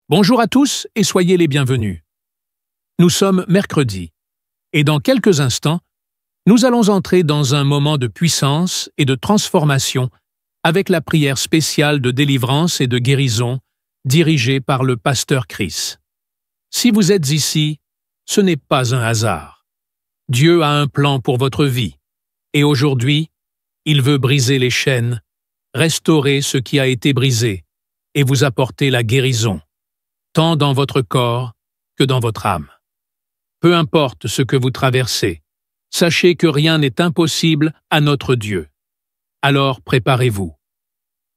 Bonjour à tous et soyez les bienvenus. Nous sommes mercredi et dans quelques instants, nous allons entrer dans un moment de puissance et de transformation avec la prière spéciale de délivrance et de guérison dirigée par le pasteur Chris. Si vous êtes ici, ce n'est pas un hasard. Dieu a un plan pour votre vie et aujourd'hui, il veut briser les chaînes, restaurer ce qui a été brisé et vous apporter la guérison, tant dans votre corps que dans votre âme. Peu importe ce que vous traversez, sachez que rien n'est impossible à notre Dieu. Alors préparez-vous.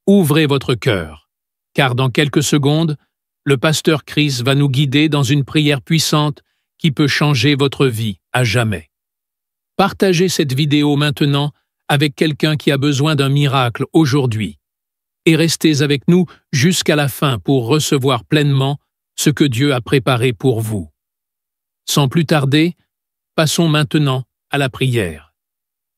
Ouvrez votre cœur, car dans quelques secondes, le pasteur Chris va nous guider dans une prière puissante qui peut changer votre vie à jamais. Partagez cette vidéo maintenant avec quelqu'un qui a besoin d'un miracle aujourd'hui et restez avec nous jusqu'à la fin pour recevoir pleinement ce que Dieu a préparé pour vous. Sans plus tarder, passons maintenant à la prière.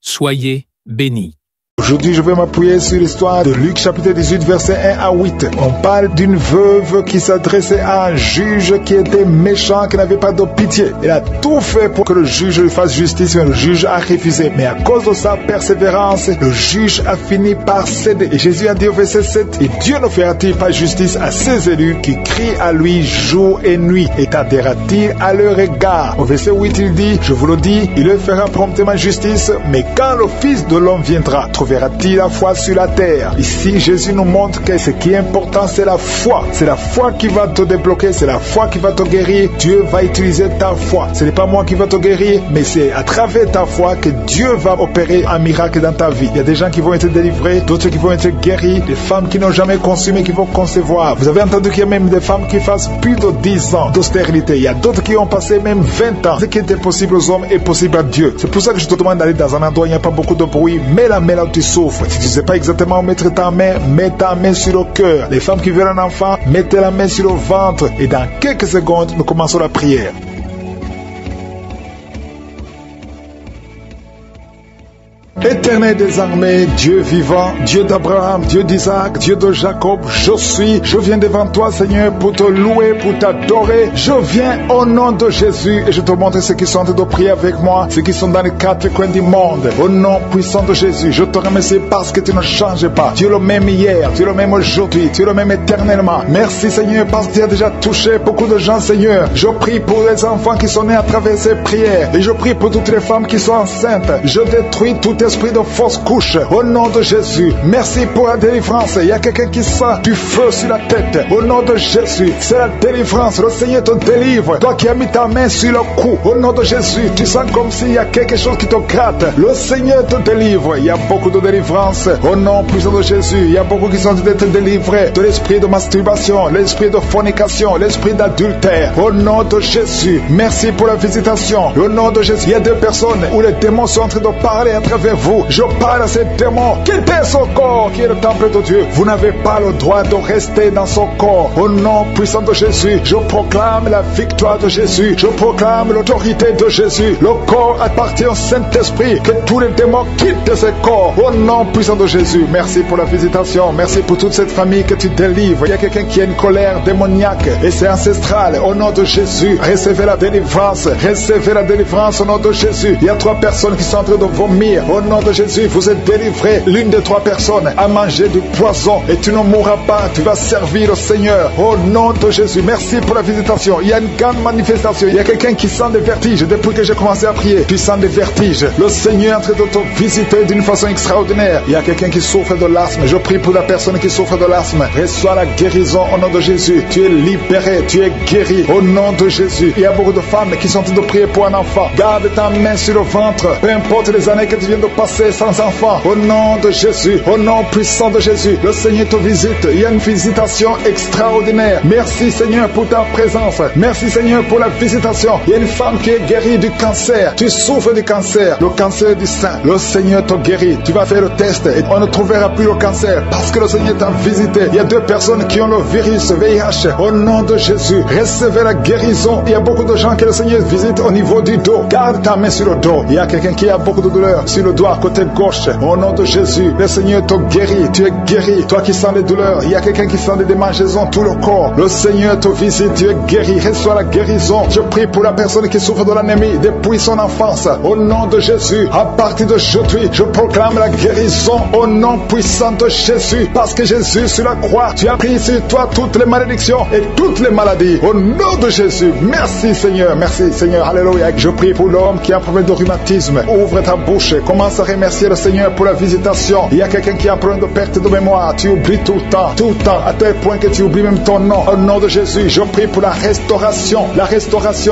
Soyez bénis. Aujourd'hui, je vais m'appuyer sur l'histoire de Luc chapitre 18, verset 1 à 8. On parle d'une veuve qui s'adressait à un juge qui était méchant, qui n'avait pas de pitié. Elle a tout fait pour que le juge lui fasse justice, mais le juge a refusé. Mais à cause de sa persévérance, le juge a fini par céder. Et Jésus a dit au verset 7, « Et Dieu ne fera-t-il pas justice à ses élus qui crient à lui jour et nuit, et tardera-t-il à leur égard ?» Au verset 8, il dit, « Je vous le dis, il leur fera promptement justice, mais quand le Fils de l'homme viendra, trouvera-t-il la foi sur la terre ?» Ici, Jésus nous montre que ce qui est important, c'est la foi. C'est la foi qui va te débloquer, c'est la foi qui va te guérir. Dieu va utiliser ta foi. Ce n'est pas moi qui va te guérir, mais c'est à travers ta foi que Dieu va opérer un miracle dans ta vie. Il y a des gens qui vont être délivrés, d'autres qui vont être guéris, des femmes qui n'ont jamais conçu mais qui vont concevoir. Vous avez entendu qu'il y a même des femmes qui fassent plus de 10 ans d'austérité. Il y a d'autres qui ont passé même 20 ans. Ce qui était possible aux hommes est possible à Dieu. C'est pour ça que je te demande d'aller dans un endroit où il n'y a pas beaucoup de bruit. Mets la main là où tu souffres. Si tu ne sais pas exactement où mettre ta main, mets ta main sur le cœur. Les femmes qui veulent un enfant, mettez la main sur le ventre. Et dans quelques secondes, nous commençons la prière. Éternel des armées, Dieu vivant, Dieu d'Abraham, Dieu d'Isaac, Dieu de Jacob, je viens devant toi, Seigneur, pour te louer, pour t'adorer. Je viens au nom de Jésus et je te montre ceux qui sont en train de prier avec moi, ceux qui sont dans les quatre coins du monde. Au nom puissant de Jésus, je te remercie parce que tu ne changes pas. Tu es le même hier, tu es le même aujourd'hui, tu es le même éternellement. Merci, Seigneur, parce que tu as déjà touché beaucoup de gens, Seigneur. Je prie pour les enfants qui sont nés à travers ces prières et je prie pour toutes les femmes qui sont enceintes. Je détruis tout esprit de fausse couche au nom de Jésus. Merci pour la délivrance. Il y a quelqu'un qui sent du feu sur la tête au nom de Jésus. C'est la délivrance. Le Seigneur te délivre. Toi qui as mis ta main sur le cou au nom de Jésus, tu sens comme s'il y a quelque chose qui te gratte. Le Seigneur te délivre. Il y a beaucoup de délivrance au nom puissant de Jésus. Il y a beaucoup qui sont d'être délivrés de l'esprit de masturbation, l'esprit de fornication, l'esprit d'adultère au nom de Jésus. Merci pour la visitation au nom de Jésus. Il y a des personnes où les démons sont en train de parler à travers vous. Je parle à ces démons. Quittez son corps qui est le temple de Dieu. Vous n'avez pas le droit de rester dans son corps. Au nom puissant de Jésus, je proclame la victoire de Jésus. Je proclame l'autorité de Jésus. Le corps appartient au Saint-Esprit. Que tous les démons quittent ce corps. Au nom puissant de Jésus. Merci pour la visitation. Merci pour toute cette famille que tu délivres. Il y a quelqu'un qui a une colère démoniaque et c'est ancestral. Au nom de Jésus, recevez la délivrance. Recevez la délivrance au nom de Jésus. Il y a 3 personnes qui sont en train de vomir. Au nom de Jésus, vous êtes délivré. L'une des 3 personnes a mangé du poison et tu ne mourras pas. Tu vas servir le Seigneur. Au nom de Jésus, merci pour la visitation. Il y a une grande manifestation. Il y a quelqu'un qui sent des vertiges. Depuis que j'ai commencé à prier, tu sens des vertiges. Le Seigneur est en train de te visiter d'une façon extraordinaire. Il y a quelqu'un qui souffre de l'asthme. Je prie pour la personne qui souffre de l'asthme. Reçois la guérison au nom de Jésus. Tu es libéré, tu es guéri au nom de Jésus. Il y a beaucoup de femmes qui sont en train de prier pour un enfant. Garde ta main sur le ventre. Peu importe les années que tu viens de passer sans enfant, au nom de Jésus, au nom puissant de Jésus, le Seigneur te visite. Il y a une visitation extraordinaire. Merci Seigneur pour ta présence. Merci Seigneur pour la visitation. Il y a une femme qui est guérie du cancer. Tu souffres du cancer, le cancer du sein. Le Seigneur te guérit. Tu vas faire le test et on ne trouvera plus le cancer parce que le Seigneur t'a visité. Il y a 2 personnes qui ont le virus VIH. Au nom de Jésus, recevez la guérison. Il y a beaucoup de gens que le Seigneur visite au niveau du dos. Garde ta main sur le dos. Il y a quelqu'un qui a beaucoup de douleur sur le doigt côté côté gauche. Au nom de Jésus, le Seigneur te guérit. Tu es guéri. Toi qui sens les douleurs, il y a quelqu'un qui sent des démangeaisons tout le corps. Le Seigneur te visite. Tu es guéri. Reçois la guérison. Je prie pour la personne qui souffre de l'anémie depuis son enfance. Au nom de Jésus, à partir d'aujourd'hui, je proclame la guérison au nom puissant de Jésus. Parce que Jésus sur la croix, tu as pris sur toi toutes les malédictions et toutes les maladies. Au nom de Jésus, merci Seigneur. Merci Seigneur. Alléluia. Je prie pour l'homme qui a un problème de rhumatisme. Ouvre ta bouche. Commence à remercier le Seigneur pour la visitation. Il y a quelqu'un qui a un problème de perte de mémoire. Tu oublies tout le temps, à tel point que tu oublies même ton nom. Au nom de Jésus, je prie pour la restauration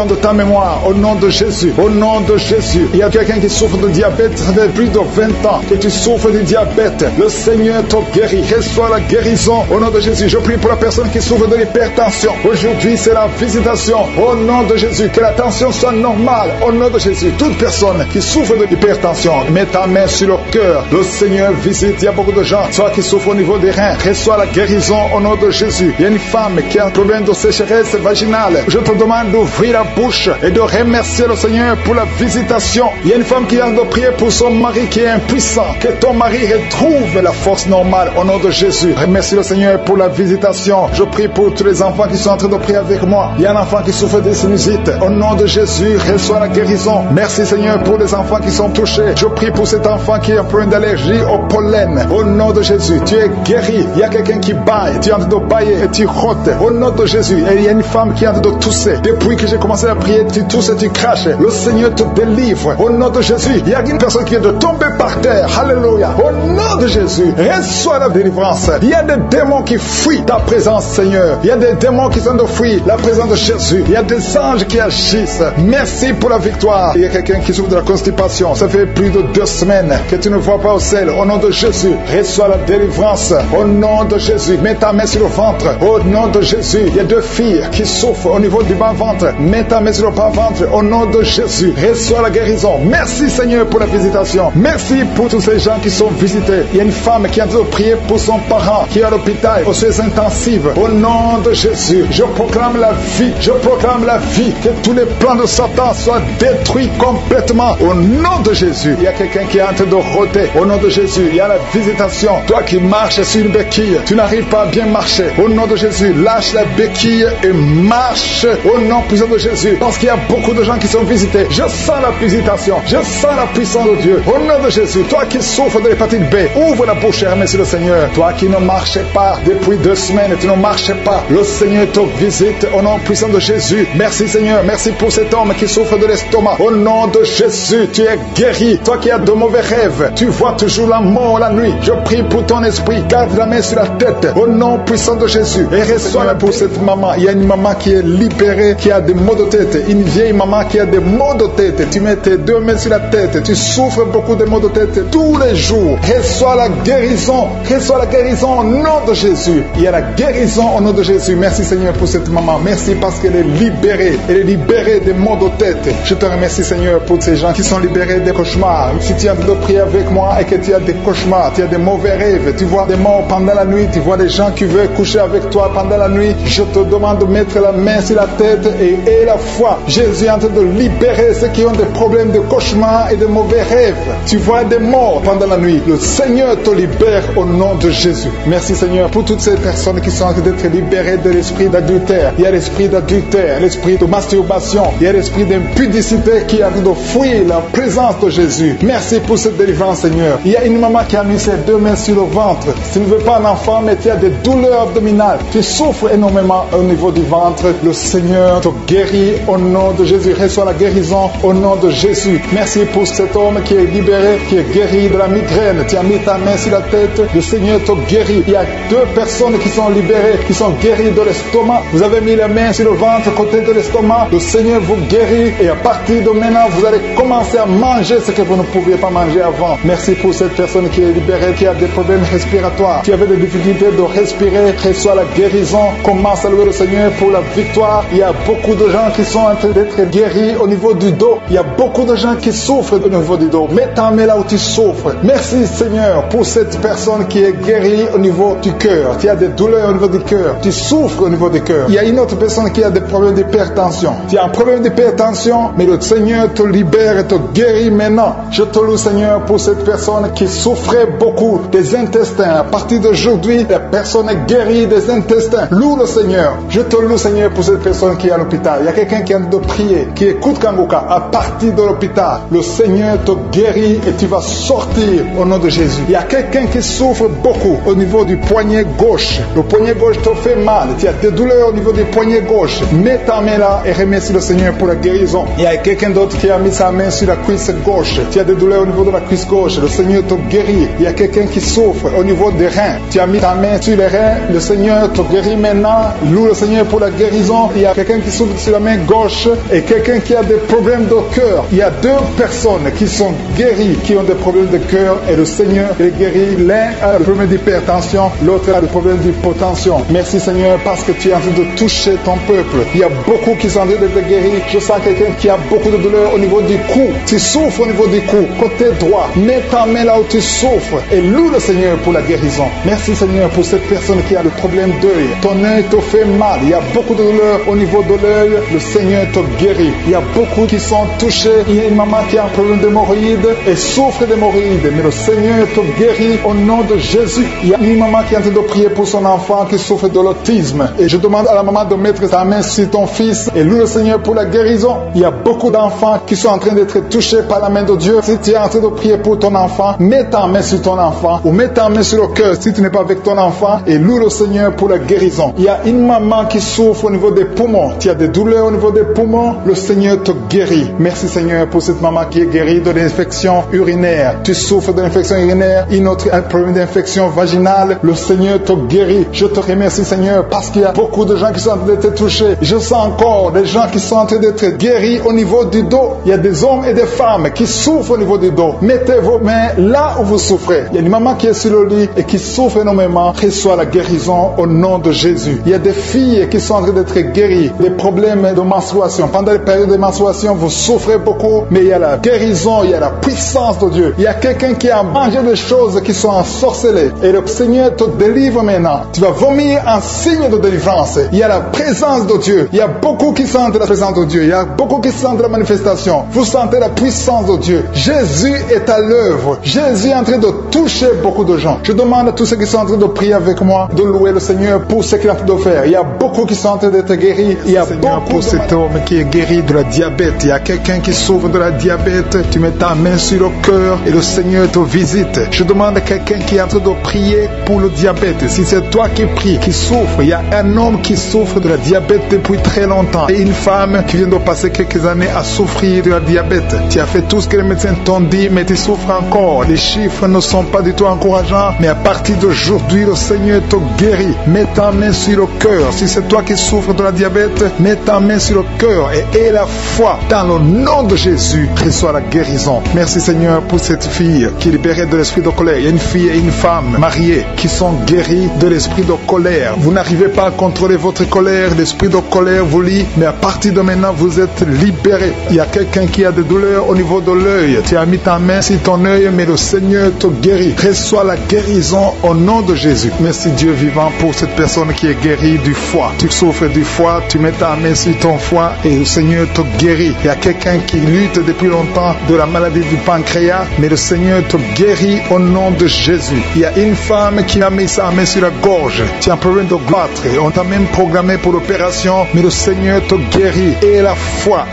de ta mémoire. Au nom de Jésus, au nom de Jésus. Il y a quelqu'un qui souffre de diabète, ça fait plus de 20 ans que tu souffres du diabète. Le Seigneur te guérit. Reçois la guérison au nom de Jésus. Je prie pour la personne qui souffre de l'hypertension. Aujourd'hui, c'est la visitation. Au nom de Jésus, que la tension soit normale. Au nom de Jésus, toute personne qui souffre de l'hypertension, mets ta main sur le cœur. Le Seigneur visite. Il y a beaucoup de gens, soit qui souffrent au niveau des reins. Reçois la guérison au nom de Jésus. Il y a une femme qui a un problème de sécheresse vaginale. Je te demande d'ouvrir la bouche et de remercier le Seigneur pour la visitation. Il y a une femme qui a de prier pour son mari qui est impuissant. Que ton mari retrouve la force normale au nom de Jésus. Remercie le Seigneur pour la visitation. Je prie pour tous les enfants qui sont en train de prier avec moi. Il y a un enfant qui souffre de sinusite. Au nom de Jésus, reçois la guérison. Merci Seigneur pour les enfants qui sont touchés. Je prie pour cet enfant qui a un problème d'allergie au pollen. Au nom de Jésus, tu es guéri. Il y a quelqu'un qui baille. Tu es en train de bailler et tu rotes. Au nom de Jésus. Et il y a une femme qui est en train de tousser. Depuis que j'ai commencé à prier, tu tousses et tu craches. Le Seigneur te délivre. Au nom de Jésus. Il y a une personne qui vient de tomber par terre. Alléluia. Au nom de Jésus, reçois la délivrance. Il y a des démons qui fuient ta présence, Seigneur. Il y a des démons qui sont de fuir la présence de Jésus. Il y a des anges qui agissent. Merci pour la victoire. Il y a quelqu'un qui souffre de la constipation. Ça fait plus de 2 semaines que tu ne vois pas au sel. Au nom de Jésus, reçois la délivrance. Au nom de Jésus, mets ta main sur le ventre. Au nom de Jésus, il y a 2 filles qui souffrent au niveau du bas-ventre. Mets ta main sur le bas-ventre. Au nom de Jésus, reçois la guérison. Merci Seigneur pour la visitation. Merci pour tous ces gens qui sont visités. Il y a une femme qui a dû prier pour son parent qui est à l'hôpital aux soins intensifs. Au nom de Jésus, je proclame la vie. Je proclame la vie. Que tous les plans de Satan soient détruits complètement. Au nom de Jésus, il y a quelqu'un qui est en train de rôder. Au nom de Jésus, il y a la visitation. Toi qui marches sur une béquille, tu n'arrives pas à bien marcher. Au nom de Jésus, lâche la béquille et marche. Au nom puissant de Jésus. Parce qu'il y a beaucoup de gens qui sont visités. Je sens la visitation. Je sens la puissance de Dieu. Au nom de Jésus, toi qui souffres de l'hépatite B, ouvre la bouche et remercie le Seigneur. Toi qui ne marchais pas depuis 2 semaines, tu ne marchais pas. Le Seigneur te visite au nom puissant de Jésus. Merci Seigneur. Merci pour cet homme qui souffre de l'estomac. Au nom de Jésus, tu es guéri. Toi qui as de mauvais rêves, tu vois toujours la mort la nuit. Je prie pour ton esprit. Garde la main sur la tête. Au nom puissant de Jésus. Et reçois pour cette maman. Il y a une maman qui est libérée, qui a des maux de tête. Une vieille maman qui a des maux de tête. Tu mets tes 2 mains sur la tête. Tu souffres beaucoup de maux de tête tous les jours. Reçois la guérison. Reçois la guérison au nom de Jésus. Il y a la guérison au nom de Jésus. Merci Seigneur pour cette maman. Merci parce qu'elle est libérée. Elle est libérée des maux de tête. Je te remercie Seigneur pour ces gens qui sont libérés des cauchemars. Si tu es en train de prier avec moi et que tu as des cauchemars, tu as des mauvais rêves, tu vois des morts pendant la nuit, tu vois des gens qui veulent coucher avec toi pendant la nuit, je te demande de mettre la main sur la tête et la foi. Jésus est en train de libérer ceux qui ont des problèmes de cauchemars et de mauvais rêves. Tu vois des morts pendant la nuit. Le Seigneur te libère au nom de Jésus. Merci Seigneur pour toutes ces personnes qui sont en train d'être libérées de l'esprit d'adultère. Il y a l'esprit d'adultère, l'esprit de masturbation, il y a l'esprit d'impudicité qui est en train de fuir la présence de Jésus. Merci pour cette délivrance Seigneur. Il y a une maman qui a mis ses 2 mains sur le ventre. Tu ne veux pas un enfant mais tu as des douleurs abdominales. Tu souffres énormément au niveau du ventre. Le Seigneur te guérit au nom de Jésus. Reçois la guérison au nom de Jésus. Merci pour cet homme qui est libéré, qui est guéri de la migraine. Tu as mis ta main sur la tête. Le Seigneur te guérit. Il y a 2 personnes qui sont libérées, qui sont guéries de l'estomac. Vous avez mis les mains sur le ventre, côté de l'estomac. Le Seigneur vous guérit et à partir de maintenant, vous allez commencer à manger ce que vous ne pouviez pas manger avant. Merci pour cette personne qui est libérée, qui a des problèmes respiratoires, qui avait des difficultés de respirer. Reçois la guérison. Commence à louer le Seigneur pour la victoire. Il y a beaucoup de gens qui sont en train d'être guéris au niveau du dos. Il y a beaucoup de gens qui souffrent au niveau du dos. Mets ta main là où tu souffres. Merci Seigneur pour cette personne qui est guérie au niveau du cœur. Tu as des douleurs au niveau du cœur. Tu souffres au niveau du cœur. Il y a une autre personne qui a des problèmes d'hypertension. Tu as un problème d'hypertension, mais le Seigneur te libère et te guérit maintenant. Je te loue Seigneur Seigneur, pour cette personne qui souffrait beaucoup des intestins. À partir d'aujourd'hui, la personne est guérie des intestins. Loue le Seigneur. Je te loue, Seigneur, pour cette personne qui est à l'hôpital. Il y a quelqu'un qui a de prier, qui écoute Kangoka. À partir de l'hôpital, le Seigneur te guérit et tu vas sortir au nom de Jésus. Il y a quelqu'un qui souffre beaucoup au niveau du poignet gauche. Le poignet gauche te fait mal. Tu as des douleurs au niveau du poignet gauche. Mets ta main là et remercie le Seigneur pour la guérison. Il y a quelqu'un d'autre qui a mis sa main sur la cuisse gauche. Tu as des douleurs au niveau de la cuisse gauche. Le Seigneur te guérit. Il y a quelqu'un qui souffre au niveau des reins. Tu as mis ta main sur les reins. Le Seigneur te guérit maintenant. Loue le Seigneur pour la guérison. Il y a quelqu'un qui souffre sur la main gauche et quelqu'un qui a des problèmes de cœur. Il y a deux personnes qui sont guéries, qui ont des problèmes de cœur et le Seigneur les guérit. L'un a le problème d'hypertension, l'autre a le problème d'hypotension. Merci Seigneur parce que tu es en train de toucher ton peuple. Il y a beaucoup qui sont en train d'être guéris. Je sens quelqu'un qui a beaucoup de douleur au niveau du cou. Tu souffres au niveau du cou, côté droit. Mets ta main là où tu souffres et loue le Seigneur pour la guérison. Merci Seigneur pour cette personne qui a le problème d'œil. Ton œil te fait mal. Il y a beaucoup de douleur au niveau de l'œil. Le Seigneur te guérit. Il y a beaucoup qui sont touchés. Il y a une maman qui a un problème d'hémorroïdes et souffre d'hémorroïdes. Mais le Seigneur te guérit au nom de Jésus. Il y a une maman qui est en train de prier pour son enfant qui souffre de l'autisme. Et je demande à la maman de mettre sa main sur ton fils et loue le Seigneur pour la guérison. Il y a beaucoup d'enfants qui sont en train d'être touchés par la main de Dieu. Si tu es en train de prier pour ton enfant, mets ta main sur ton enfant ou mets ta main sur le cœur si tu n'es pas avec ton enfant et loue le Seigneur pour la guérison. Il y a une maman qui souffre au niveau des poumons. Tu as des douleurs au niveau des poumons. Le Seigneur te guérit. Merci Seigneur pour cette maman qui est guérie de l'infection urinaire. Tu souffres de l'infection urinaire, une autre a un problème d'infection vaginale. Le Seigneur te guérit. Je te remercie Seigneur parce qu'il y a beaucoup de gens qui sont en train d'être touchés. Je sens encore des gens qui sont en train d'être guéris au niveau du dos. Il y a des hommes et des femmes qui souffrent au niveau du dos. Mettez vos mains là où vous souffrez. Il y a une maman qui est sur le lit et qui souffre énormément. Reçois la guérison au nom de Jésus. Il y a des filles qui sont en train d'être guéries des problèmes de menstruation. Pendant les périodes de menstruation, vous souffrez beaucoup, mais il y a la guérison, il y a la puissance de Dieu. Il y a quelqu'un qui a mangé des choses qui sont ensorcelées et le Seigneur te délivre maintenant. Tu vas vomir en signe de délivrance. Il y a la présence de Dieu. Il y a beaucoup qui sentent la présence de Dieu. Il y a beaucoup qui sentent la manifestation. Vous sentez la puissance de Dieu. Jésus est à l'œuvre. Jésus est en train de toucher beaucoup de gens. Je demande à tous ceux qui sont en train de prier avec moi de louer le Seigneur pour ce qu'il est en train de faire. Il y a beaucoup qui sont en train d'être guéris. Il y a beaucoup pour cet homme qui est guéri de la diabète. Il y a quelqu'un qui souffre de la diabète. Tu mets ta main sur le cœur et le Seigneur te visite. Je demande à quelqu'un qui est en train de prier pour le diabète. Si c'est toi qui pries, qui souffre, il y a un homme qui souffre de la diabète depuis très longtemps et une femme qui vient de passer quelques années à souffrir de la diabète. Tu as fait tout ce que les médecins t'ont dit, mais tu souffres encore. Les chiffres ne sont pas du tout encourageants, mais à partir d'aujourd'hui, le Seigneur te guérit. Mets ta main sur le cœur. Si c'est toi qui souffres de la diabète, mets ta main sur le cœur et aie la foi dans le nom de Jésus. Reçois la guérison. Merci Seigneur pour cette fille qui est libérée de l'esprit de colère. Il y a une fille et une femme mariées qui sont guéries de l'esprit de colère. Vous n'arrivez pas à contrôler votre colère. L'esprit de colère vous lie, mais à partir de maintenant, vous êtes libérés. Il y a quelqu'un qui a des douleurs au niveau de l'œil. Tu as mis ta main sur ton œil, mais le Seigneur te guérit. Reçois la guérison au nom de Jésus. Merci Dieu vivant pour cette personne qui est guérie du foie. Tu souffres du foie, tu mets ta main sur ton foie et le Seigneur te guérit. Il y a quelqu'un qui lutte depuis longtemps de la maladie du pancréas, mais le Seigneur te guérit au nom de Jésus. Il y a une femme qui a mis sa main sur la gorge. Tu as un problème de goitre et on t'a même programmé pour l'opération, mais le Seigneur te guérit. Et la foi,